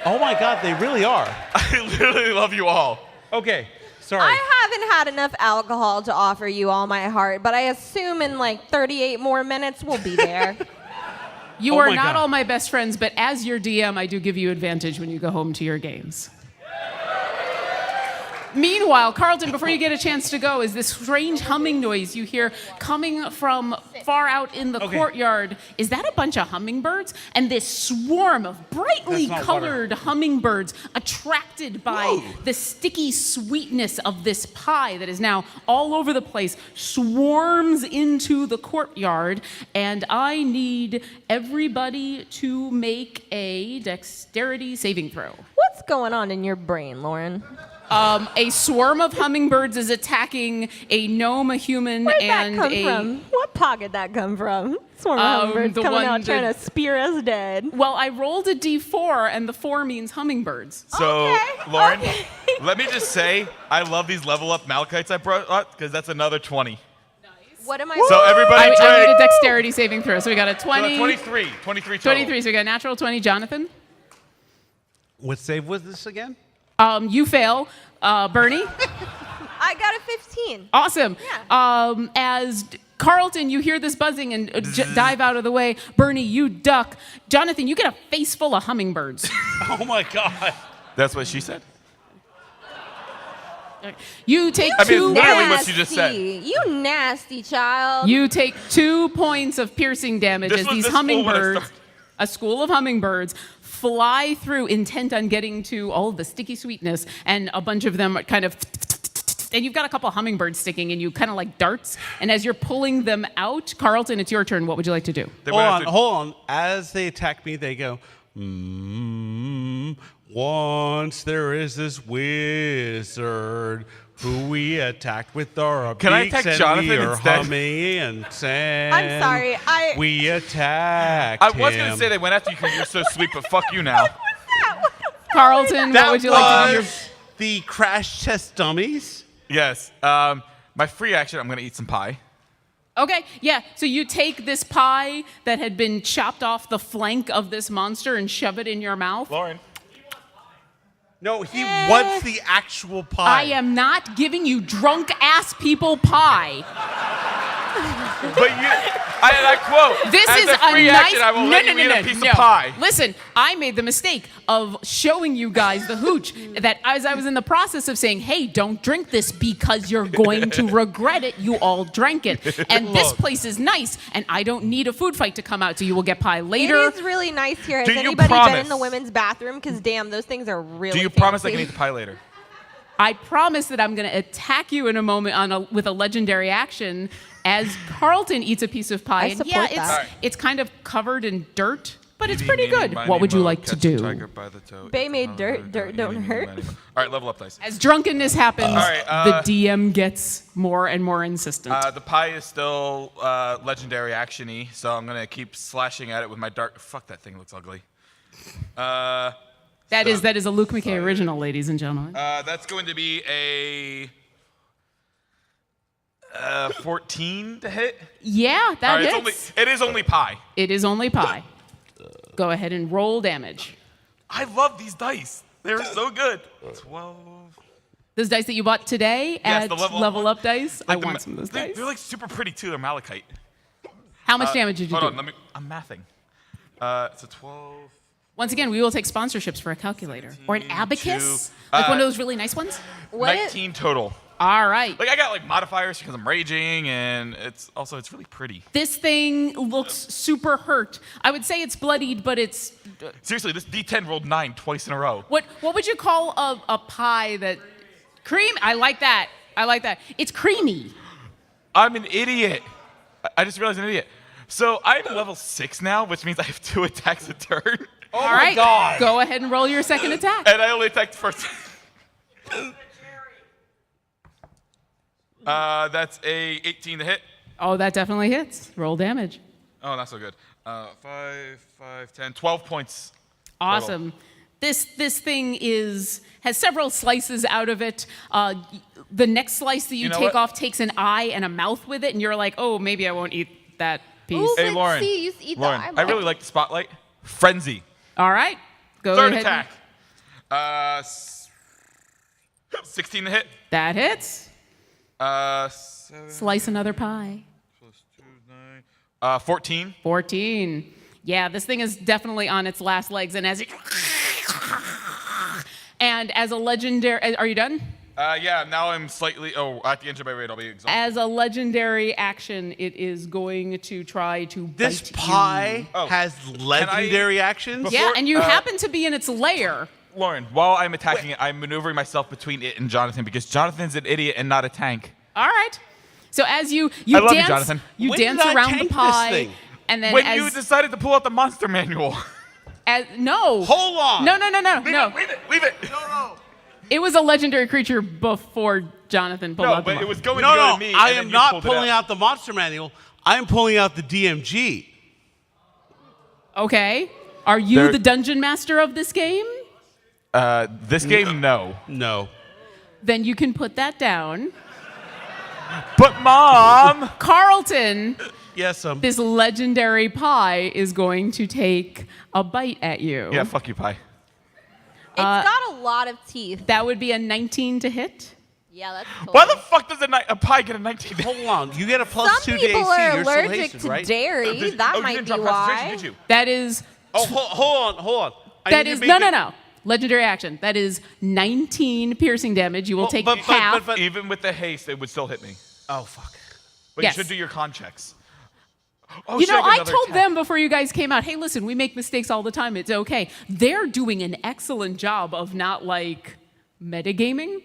Oh my God, they really are.
I literally love you all.
Okay, sorry.
I haven't had enough alcohol to offer you all my heart, but I assume in like 38 more minutes we'll be there.
You
Oh
are
my
not
God.
all my best friends, but as your DM, I do give you advantage when you go home to your games. Meanwhile, Carlton, before you get a chance to go, is this strange humming noise you hear coming from far out in the courtyard. Is that a bunch of hummingbirds? And this swarm of brightly
That's not
colored hummingbirds attracted by the sticky sweetness of this pie that is now all over the place swarms into the courtyard. And I need everybody to make a dexterity saving throw.
What's going on in your brain, Lauren?
A swarm of hummingbirds is attacking a gnome, a human,
Where'd
and
that come
a.
from? What pocket that come from? Swarm of hummingbirds
the
coming
one
out trying
that-
to spear us dead.
Well, I rolled a d4, and the 4 means hummingbirds.
So,
Okay,
Lauren,
okay.
let me just say, I love these level up Malachites I brought up because that's another 20.
What am I
So everybody
I need
drink.
a dexterity saving throw. So we got a
So
20.
23 total.
23. So we got a natural 20. Jonathan?
What save was this again?
You fail. Bernie?
I got a 15.
Awesome.
Yeah.
As Carlton, you hear this buzzing and dive out of the way. Bernie, you duck. Jonathan, you get a face full of hummingbirds.
Oh my God.
That's what she said.
You take
I mean,
two.
it's literally what she just said.
You nasty child.
You take 2 points of piercing damage
This
as
was
these
the school when I
hummingbirds,
started.
a school of hummingbirds, fly through, intent on getting to all of the sticky sweetness, and a bunch of them are kind of. And you've got a couple hummingbirds sticking in you, kind of like darts. And as you're pulling them out, Carlton, it's your turn. What would you like to do?
They
Hold
went
on,
after-
hold on. As they attack me, they go, once there is this wizard who we attacked with our
Can I
beaks
attack
and
Jonathan
we are
instead?
humming and sang.
I'm sorry.
We attacked
I was going to
him.
say they went after you because you're so sweet, but fuck you now.
Carlton, what would you like to do?
was the crash test dummies.
Yes. My free action, I'm going to eat some pie.
Okay, yeah. So you take this pie that had been chopped off the flank of this monster and shove it in your mouth.
Lauren.
No, he wants the actual pie.
I am not giving you drunk ass people pie.
But you, and I quote,
This
as
is
a free
a nice.
action, I will let you eat a piece of pie.
Listen, I made the mistake of showing you guys the hooch. That as I was in the process of saying, "Hey, don't drink this because you're going to regret it," you all drank it. And this place is nice, and I don't need a food fight to come out, so you will get pie later.
It is really nice here. Has
Do you
anybody been in
promise?
the women's bathroom? Because damn, those things are really
Do you promise I
fancy.
can eat the pie later?
I promise that I'm going to attack you in a moment with a legendary action as Carlton eats a piece of pie.
I
And
support
yeah,
that. Alright.
it's kind of covered in dirt, but it's pretty good. What would you like to do?
Bay made dirt don't hurt.
All right, level up dice.
As drunkenness happens,
Alright,
the DM gets more and more insistent.
The pie is still legendary action-y, so I'm going to keep slashing at it with my dark... Fuck, that thing looks ugly.
That is a Luke McKay original, ladies and gentlemen.
That's going to be a 14 to hit.
Yeah, that
All right,
hits.
it is only pie.
It is only pie. Go ahead and roll damage.
I love these dice. They're so good. 12.
Those dice that you bought today
Yes,
at
the
level up dice. I
Like
want some of those dice.
They're like super pretty too. They're malachite.
How much damage did you
Hold
do?
on, I'm mathing. It's a 12.
Once again, we will take sponsorships for a calculator or an abacus,
two,
like one of those really nice ones.
What?
19 total.
All right.
Like I got like modifiers because I'm raging, and it's really pretty.
This thing looks super hurt. I would say it's bloodied, but it's
Seriously, this D10 rolled 9 twice in a row.
what would you call a pie that cream? I like that. I like that. It's creamy.
I'm an idiot. I just realized I'm an idiot. So I'm level 6 now, which means I have 2 attacks a turn.
All right. Go ahead and roll your second attack.
And I only attacked the first. That's a 18 to hit.
Oh, that definitely hits. Roll damage.
Oh, not so good. 5, 10, 12 points.
Awesome. This thing has several slices out of it. The next slice that you
know
take
what?
off takes an eye and a mouth with it, and you're like, oh, maybe I won't eat that piece.
Ooh,
Hey,
let's
Lauren.
see, you eat the
Lauren, I
eyeball.
really like the spotlight. Frenzy.
All right, go
Third
ahead.
attack. 16 to hit.
That hits.
7
Slice another pie.
plus 2 is 9. 14.
14. Yeah, this thing is definitely on its last legs, and as a legendary, are you done?
Yeah, now I'm slightly. Oh, at the end of my raid, I'll be exhausted.
As a legendary action, it is going to try to
This
bite
pie
Oh.
has legendary actions?
you. Yeah, and you happen to be in its lair.
Lauren, while I'm attacking it, I'm maneuvering myself between it and Jonathan because Jonathan's an idiot and not a tank.
All right. So as you
I love you,
dance,
Jonathan.
you
When
dance
did I
around
tank
the
this
pie,
thing?
and then
When
as,
you decided to pull out the monster manual.
no.
Hold on.
No.
Leave it. No.
It was a legendary creature before Jonathan pulled
No,
out the
but it
mon-
was going
No,
to go
no,
to me.
I
and then
am
you
not
pulled it
pulling out the monster manual. I am pulling out the DMG.
Okay. Are you
There-
the dungeon master of this game?
This game, no.
No.
Then you can put that down.
But Mom.
Carlton,
Yes,
this legendary pie is going to take a bite at you.
Yeah, fuck you, pie.
It's got a lot of teeth.
That would be a 19 to hit.
Yeah, that's cool.
Why the fuck does a pie get a 19?
Hold on. You get a plus
Some
2 to AC.
people are
You're still
allergic
hasted,
to
right?
dairy. That
you
might
didn't
be
drop concentration,
why.
did you?
That is
Oh, hold on. I
that
need to
is
make
no.
it-
Legendary action. That is 19 piercing damage. You will take half.
but-
Even with the haste, it would still hit me.
Oh, fuck.
But
Yes.
you should do your con checks. Oh,
You
should
know,
get
I
another
told
10?
them before you guys came out, hey, listen, we make mistakes all the time. It's okay. They're doing an excellent job of not like metagaming.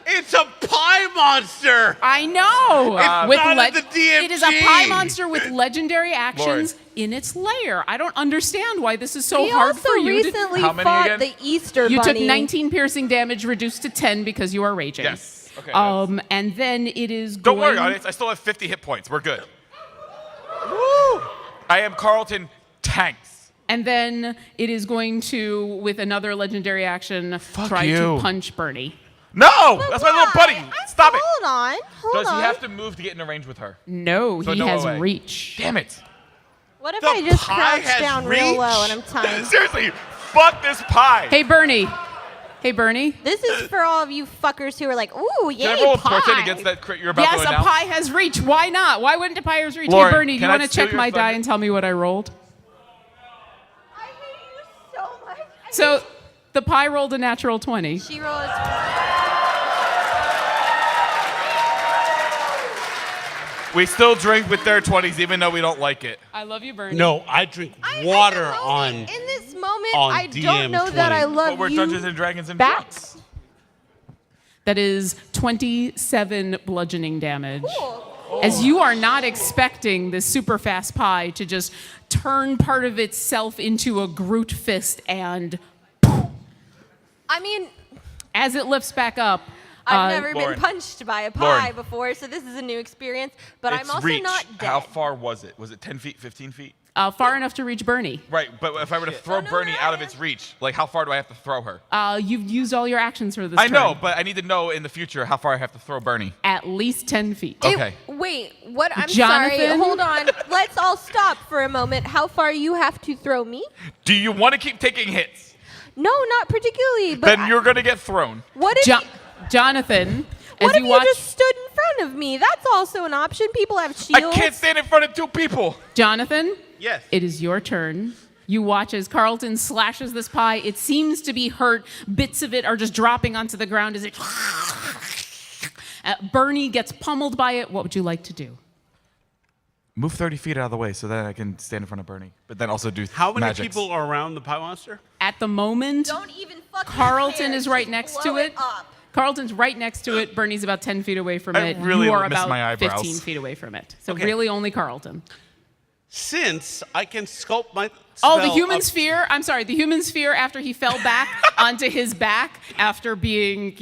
It's a pie monster.
I know.
not in the DMG.
It is a pie monster with legendary actions in its lair. I don't understand why this is so
We
hard
also
for you.
recently
How many
fought
again?
the Easter
You
Bunny.
took 19 piercing damage, reduced to 10 because you are raging.
Yes. Okay.
And then it is
Don't
going...
worry, audience. I still have 50 hit points. We're good. Woo! I am Carlton Tanks.
And then it is going to, with another legendary action, try
you.
to punch Bernie.
No! That's my little buddy. Stop it.
Hold on.
Does he have to move to get in a range with her?
No,
So
he
no
has
way.
reach.
Damn it.
What if
The
I just
pie
crouch
has
down real
reach?
low and I'm timed?
Seriously, fuck this pie.
Hey, Bernie. Hey, Bernie.
This is for all of you fuckers who are like, ooh, yay,
Can I roll a
pie.
portent against that crit you're about
Yes,
to
a
announce?
pie has reach. Why not? Why wouldn't a pie have reach?
Lauren,
hey, Bernie, do
can
you
I
want to
steal
check
your
my die
thunder?
and tell me what I rolled?
I hate you so much.
So the pie rolled a natural 20.
She rolled.
We still drink with their 20s even though we don't like it.
I love you, Bernie.
No, I drink water
In this moment,
on
I don't know that I
DM20.
love
But we're
you
Dungeons and Dragons and
back.
drunks.
That is 27 bludgeoning damage.
Cool.
As you are not expecting this super fast pie to just turn part of itself into a Groot fist, and
I mean,
as it lifts back up,
I've never
Lauren.
been punched by a pie
Lauren.
before, so this is a new experience. But
It's
I'm also
reach.
not dead.
How far was it? Was it 10 feet, 15 feet?
far enough to reach Bernie.
Right, but if I were to throw Bernie out of its reach, like how far do I have to throw her?
You've used all your actions for this
I
turn.
know, but I need to know in the future how far I have to throw Bernie.
At least 10 feet.
Okay.
Wait, what? I'm sorry.
Jonathan?
Hold on. Let's all stop for a moment. How far you have to throw me?
Do you want to keep taking hits?
No, not particularly. But
Then you're going to get thrown.
what if?
Jonathan, as
What if
you
you
watch...
just stood in front of me? That's also an option. People have shields.
I can't stand in front of two people.
Jonathan,
Yes.
it is your turn. You watch as Carlton slashes this pie. It seems to be hurt. Bits of it are just dropping onto the ground as it... Bernie gets pummeled by it. What would you like to do?
Move 30 feet out of the way so that I can stand in front of Bernie, but then also do
How many
magics.
people are around the pie monster?
At the moment,
Don't even fucking
Carlton
care.
is right
Just
next
blow
to it.
up.
Carlton's right next to it. Bernie's about 10 feet away from
I
it.
really
you are
miss
about
my eyebrows.
15 feet away from it. So
Okay.
really only Carlton.
Since I can sculpt my
Oh, the
spell
human
up-
sphere. I'm sorry, the human sphere after he fell back onto his back after being,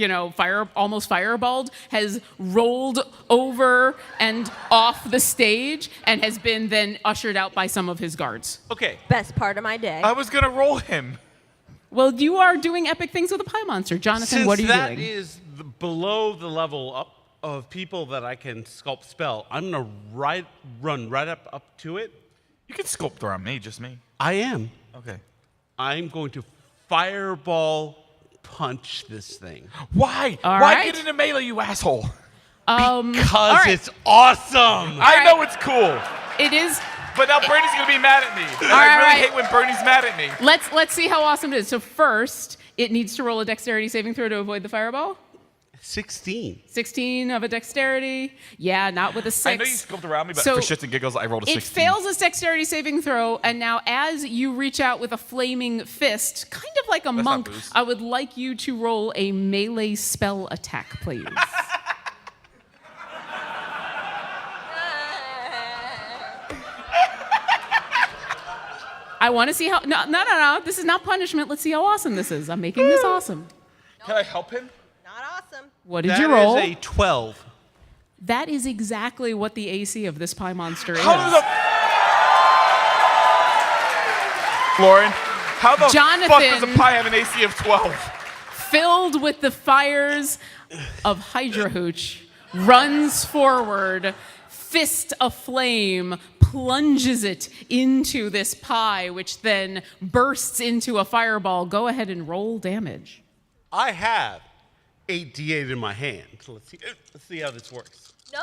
almost fireballed, has rolled over and off the stage and has been then ushered out by some of his guards.
Okay.
Best part of my day.
I was gonna roll him.
Well, you are doing epic things with a pie monster. Jonathan,
Since
what are you
that
doing?
is below the level up of people that I can sculpt spell, I'm gonna run right up to it.
You can sculpt around me, just me.
I am.
Okay.
I'm going to fireball punch this thing.
Why?
All
Why
right.
get into melee, you asshole?
Because
all right.
it's awesome.
I know it's cool,
It is.
but now Bernie's gonna be mad at me. And
All
I
right,
really
all right.
hate when Bernie's mad at me.
Let's see how awesome it is. So first, it needs to roll a dexterity saving throw to avoid the fireball.
16.
16 of a dexterity. Yeah, not with a 6.
I know you sculpted around me, but
So
for shits and giggles, I rolled a 16.
It fails its dexterity saving throw, and now as you reach out with a flaming fist, kind of like a
not
monk,
boost.
I would like you to roll a melee spell attack, please. I want to see how. No. This is not punishment. Let's see how awesome this is. I'm making this awesome.
Can I help him?
Not awesome.
What did
That
you roll?
is a 12.
That is exactly what the AC of this pie monster is.
How the Lauren, how the fuck does a
Jonathan.
pie have an AC of 12?
Filled with the fires of Hydra Hooch, runs forward, fist aflame, plunges it into this pie, which then bursts into a fireball. Go ahead and roll damage.
I have 8d8 in my hand. So let's see how this works.
No,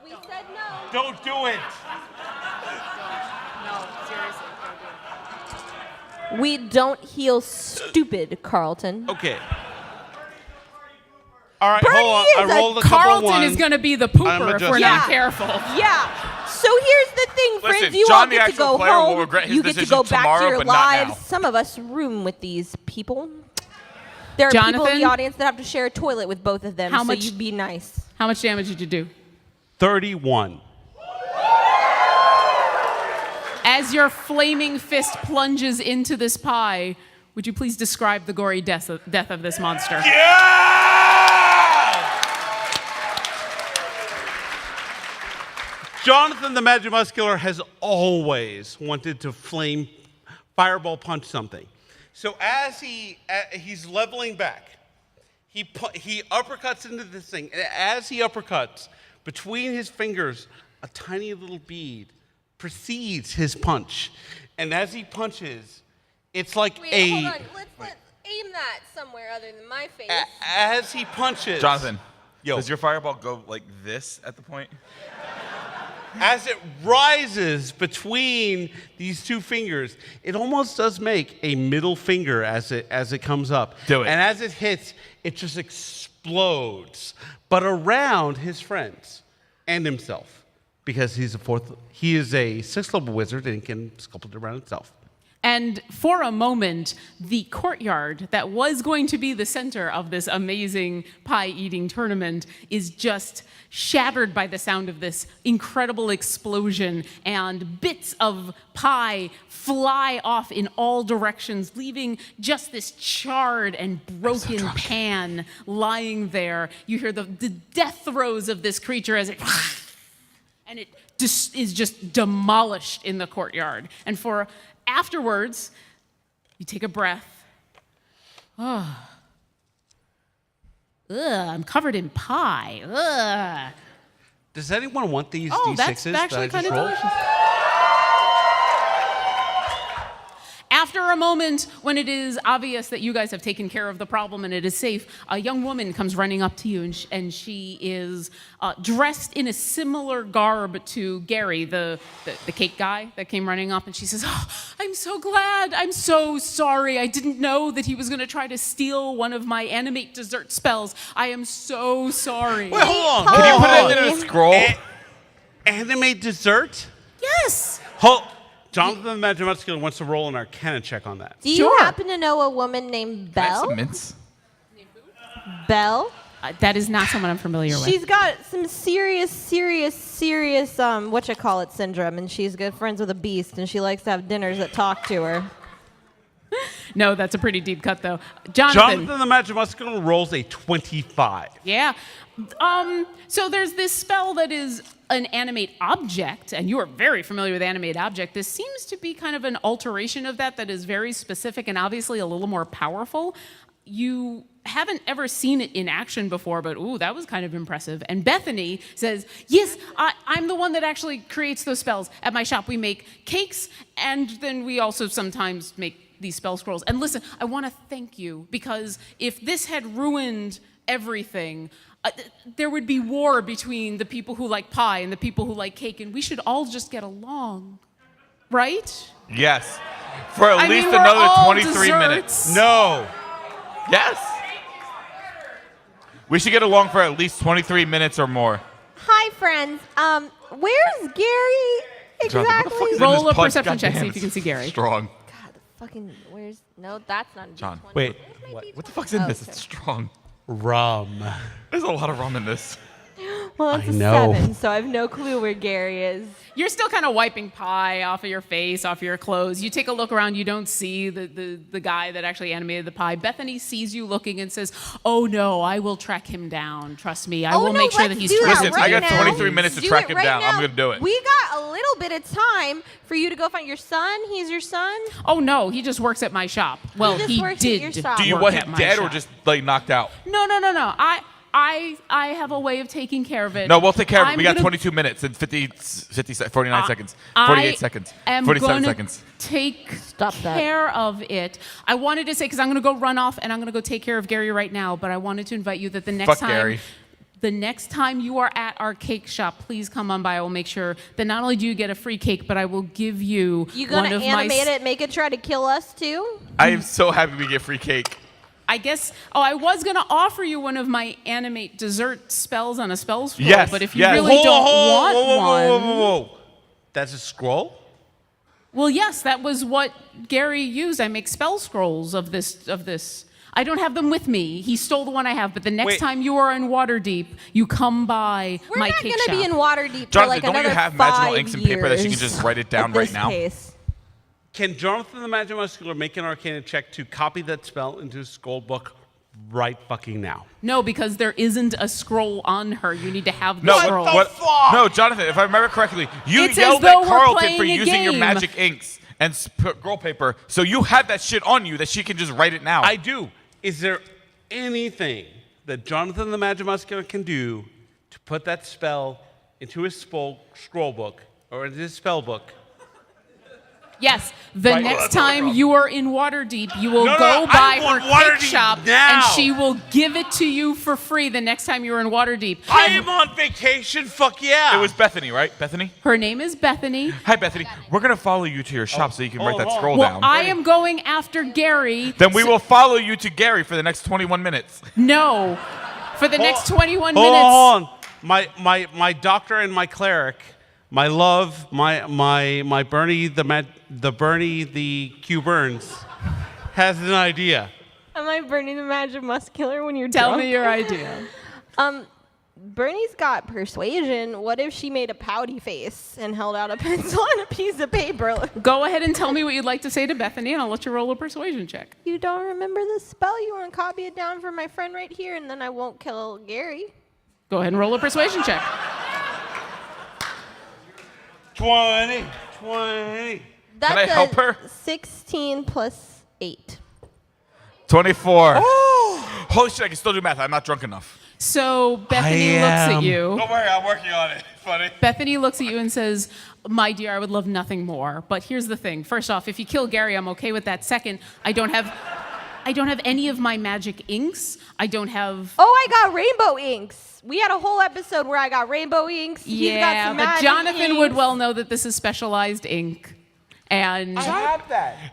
we said no.
Don't do it.
No, seriously.
We don't heal stupid, Carlton.
Okay. All right,
Bernie
hold on.
is
I
a
rolled a couple
Carlton
ones.
is going to be the pooper if we're
adjusting.
not
Yeah.
careful.
Yeah. So here's the thing, friends.
Listen,
You
John,
all
the
get to
actual
go
player, will
home.
regret his
You get to
decision
go back
tomorrow,
to your
but not
lives.
now.
Some of us room with these people. There are people in
Jonathan?
the audience that have to share a toilet with both of them.
How
so
much-
you be nice.
How much damage did you do?
31.
As your flaming fist plunges into this pie, would you please describe the gory death of this monster?
Jonathan the Magic Muscular has always wanted to fireball punch something. So as he's leveling back, he uppercuts into this thing. And as he uppercuts, between his fingers, a tiny little bead precedes his punch. And as he punches, it's like
Wait,
a...
hold on. Let's aim that somewhere other than my face.
As he punches...
Jonathan,
Yo.
does your fireball go like this at the point?
As it rises between these two fingers, it almost does make a middle finger as it comes up.
Do it.
And as it hits, it just explodes, but around his friends and himself, because he is a 6th level wizard and can sculpt it around himself.
And for a moment, the courtyard that was going to be the center of this amazing pie-eating tournament is just shattered by the sound of this incredible explosion, and bits of pie fly off in all directions, leaving just this charred and broken pan lying there. You hear the death throes of this creature as it... and it is just demolished in the courtyard. And for afterwards, you take a breath. Oh. Ugh, I'm covered in pie. Ugh.
Does anyone want these
Oh,
D6s
that's
that I
actually
just
kind of
rolled?
delicious. After a moment when it is obvious that you guys have taken care of the problem and it is safe, a young woman comes running up to you, and she is dressed in a similar garb to Gary, the cake guy that came running up, and she says, "Oh, I'm so glad. I'm so sorry. I didn't know that he was going to try to steal one of my animate dessert spells. I am so sorry."
Wait, hold on.
Can you put
Hold
it
on.
in a scroll?
Anime dessert?
Yes.
Jonathan the Magic Muscular wants to roll an Arcana check on that.
Do you
Sure.
happen to know a woman named
Can I have
Belle?
some mints?
Belle?
That is not someone I'm familiar with.
She's got some serious whatchamacallit syndrome, and she's good friends with a beast, and she likes to have dinners that talk to her.
No, that's a pretty deep cut, though. Jonathan
the Magic Muscular rolls a 25.
Yeah. So there's this spell that is an animate object, and you are very familiar with animate object. This seems to be kind of an alteration of that is very specific and obviously a little more powerful. You haven't ever seen it in action before, but ooh, that was kind of impressive. And Bethany says, yes, I'm the one that actually creates those spells. At my shop, we make cakes, and then we also sometimes make these spell scrolls. And listen, I want to thank you, because if this had ruined everything, there would be war between the people who like pie and the people who like cake, and we should all just get along, right?
Yes. For at least
we're
another
all
23
desserts.
minutes. No. Yes. We should get along for at least 23 minutes or more.
Hi, friends. Where's Gary exactly?
Roll a perception check, see if you can see Gary.
Strong.
God, the fucking where's? No, that's not.
John.
D20.
Wait,
Where's my
What the
D20?
fuck's in
Oh,
this?
sorry.
It's strong.
Rum.
There's a lot of rum in this.
Well, it's
I
a
know.
7, so I have no clue where Gary is.
You're still kind of wiping pie off of your face, off your clothes. You take a look around, you don't see the guy that actually animated the pie. Bethany sees you looking and says, oh no, I will track him down. Trust me, I will make sure that he's tracked.
Listen, I got 23 minutes to
Do
track
it
him
right
down.
now.
I'm going to do it.
We got a little bit of time for you to go find your son. He's your son?
Oh no, he just works at my shop. Well,
just
he
works at
did.
your shop.
Do you
work
want
at
him
my
dead or
shop.
just like knocked out?
No. I have a way of taking care of it.
No, we'll take care of it.
I'm
We got
gonna-
22 minutes and 49 seconds.
I
48 seconds.
am
47
gonna
seconds.
Take
Stop that.
care of it. I wanted to say, because I'm going to go run off and I'm going to go take care of Gary right now, but I wanted to invite you that the next
Fuck
time.
Gary.
The next time you are at our cake shop, please come on by. I will make sure that not only do you get a free cake, but I will give you
You
one
gonna
of
animate
my.
it, make it try to kill us too?
I am so happy we get free cake.
I guess. Oh, I was going to offer you one of my animate dessert spells on a spell scroll,
Yes,
but if you
yes.
really don't want
Whoa.
one.
That's a scroll?
Well, yes, that was what Gary used. I make spell scrolls of this. I don't have them with me. He stole the one I have, but the next
Wait.
time you are in Waterdeep, you come by
We're
my
not
cake
gonna
shop.
be in Waterdeep for
Jonathan,
like
don't you
another
have
5
magical inks and paper that she can
years
just write it down
at
right
this
now?
pace.
Can Jonathan the Magic Muscular make an Arcana check to copy that spell into his scroll book right fucking now?
No, because there isn't a scroll on her. You need to have the
No,
scroll.
No, Jonathan, if I remember correctly, you
It's as
yelled
though
at
we're
Carlton
playing
for
a
using your
game.
magic inks and scroll paper, so you have that shit on you that she can just write it now.
I do. Is there anything that Jonathan the Magic Muscular can do to put that spell into his scroll book or into his spell book?
Yes, the
Right.
next time you are in Waterdeep, you will
No,
go by
I
her
want
cake
Waterdeep
shop,
now.
and she will give it to you for free the next time you are in Waterdeep.
I am on vacation. Fuck yeah.
It was Bethany, right? Bethany?
Her name is Bethany.
Hi, Bethany. We're going to follow you to your shop so you can write that scroll
Well,
down.
I am going after Gary.
Then we will follow you to Gary for the next 21 minutes.
No, for the next 21
Hold
minutes.
on. My doctor and my cleric, my love, my Bernie the Q Burns has an idea.
Am I burning the magic muscular when you're
Tell
drunk?
me your idea.
Bernie's got persuasion. What if she made a pouty face and held out a pencil and a piece of paper?
Go ahead and tell me what you'd like to say to Bethany, and I'll let you roll a persuasion check.
You don't remember the spell? You want to copy it down for my friend right here, and then I won't kill Gary.
Go ahead and roll a persuasion check.
20.
That's
I help her?
16 plus 8.
24. Holy shit, I can still do math. I'm not drunk enough.
So Bethany looks at you.
Don't worry, I'm working on it. Funny.
Bethany looks at you and says, my dear, I would love nothing more. But here's the thing. First off, if you kill Gary, I'm okay with that. Second, I don't have any of my magic inks. I don't have...
Oh, I got rainbow inks. We had a whole episode where I got rainbow inks. He's got
Yeah,
some
but
magic
Jonathan would
inks.
well know that this is specialized ink. And...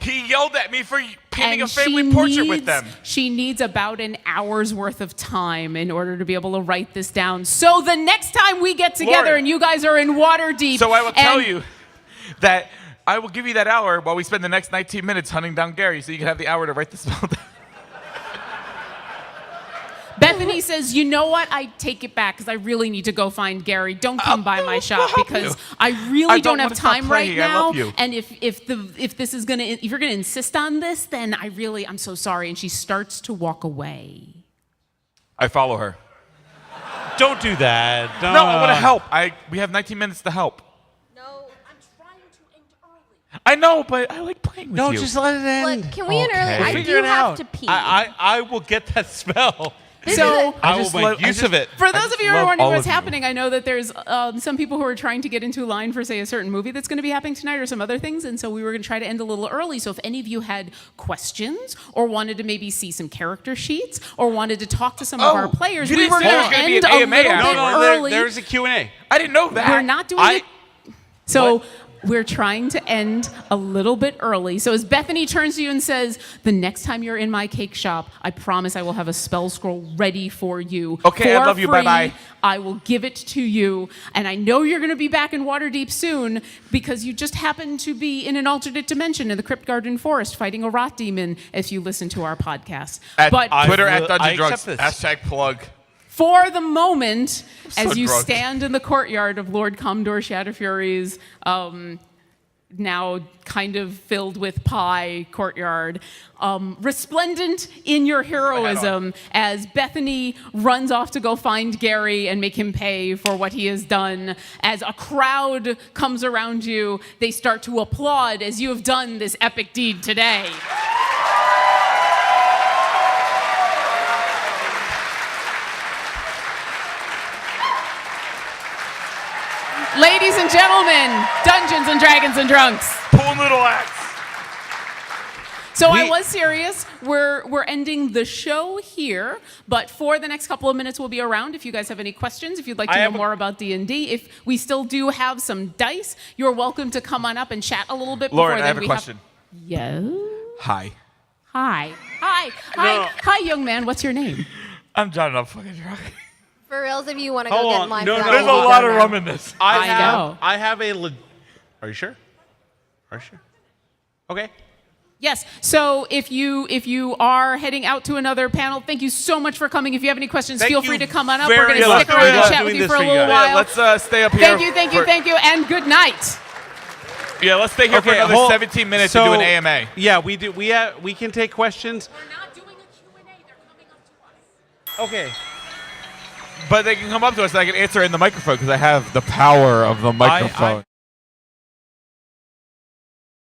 He yelled at me for painting a
and
family
she
portrait with
needs-
them.
She needs about an hour's worth of time in order to be able to write this down. So the next time we get together
Lord.
and you guys are in Waterdeep...
So I will tell
and-
you that I will give you that hour while we spend the next 19 minutes hunting down Gary so you can have the hour to write the spell down.
Bethany says, you know what? I take it back because I really need to go find Gary. Don't come by my shop because I really don't have time right now. And if this is if you're gonna insist on this, then I'm so sorry. And she starts to walk away.
I follow her.
Don't do that. Don't.
No, I want to help. We have 19 minutes to help.
No, I'm trying to end early.
I know, but I like playing with you.
No, just let it end.
Look, can we end early?
Okay.
I
Figure
do
it
have
out.
to pee.
I will get that spell.
So
I will make use of it.
for those of you who are wondering what's
you.
happening, I know that there's some people who are trying to get into line for, say, a certain movie that's going to be happening tonight or some other things, and so we were going to try to end a little early. So if any of you had questions or wanted to maybe see some character sheets or wanted to talk to some of our players,
you
we
didn't
were
say there
going
was
to
gonna be
end
an
a
AMA
little
after.
bit
No,
early.
there's a Q&A.
I didn't know that.
We're not doing it. So we're trying to end a little bit early. So as Bethany turns to you and says, the next time you're in my cake shop, I promise I will have a spell scroll ready for you.
Okay, I
for
love you.
free.
Bye-bye.
I will give it to you. And I know you're going to be back in Waterdeep soon because you just happen to be in an alternate dimension in the Crypt Garden Forest fighting a rot demon if you listen to our podcast.
At
But
Twitter
I
at Dungeon
accept
Drugs.
this.
Hashtag plug.
for the moment, as
so
you
drunk.
stand in the courtyard of Lord Commodore Shadowfury's now kind of filled with pie courtyard, resplendent in your heroism as Bethany runs off to go find Gary and make him pay for what he has done. As a crowd comes around you, they start to applaud as you have done this epic deed today. Ladies and gentlemen, Dungeons and Dragons and Drunks.
Pull little axe.
So I was serious. We're ending the show here, but for the next couple of minutes we'll be around if you guys have any questions, if you'd like to know more about D&D. If we still do have some dice, you're welcome to come on up and chat a little bit
Lauren,
before
I
then.
have a question.
Yes.
Hi.
Hi. Hi, young man. What's your name?
I'm John and I'm fucking drunk.
For reals, if you want to
Hold
go get
on.
in line
No,
for that,
no,
There's a
we'll
lot
go
of
now.
rum in this.
I know.
I have a... Are you sure? Are you sure? Okay.
Yes. So if you are heading out to another panel, thank you so much for coming. If you have any questions,
Thank
feel
you
free to come on up.
very
We're going to
much.
stick around and
Love
chat
doing
with you
this
for a
for you
little
guys.
while.
Let's stay up here.
Thank you, and good night.
Yeah, let's stay here for another 17 minutes to do an AMA.
Yeah, we do. We can take questions.
We're not doing a Q&A. They're coming up to us.
Okay.
But they can come up to us and I can answer in the microphone because I have the power of the microphone.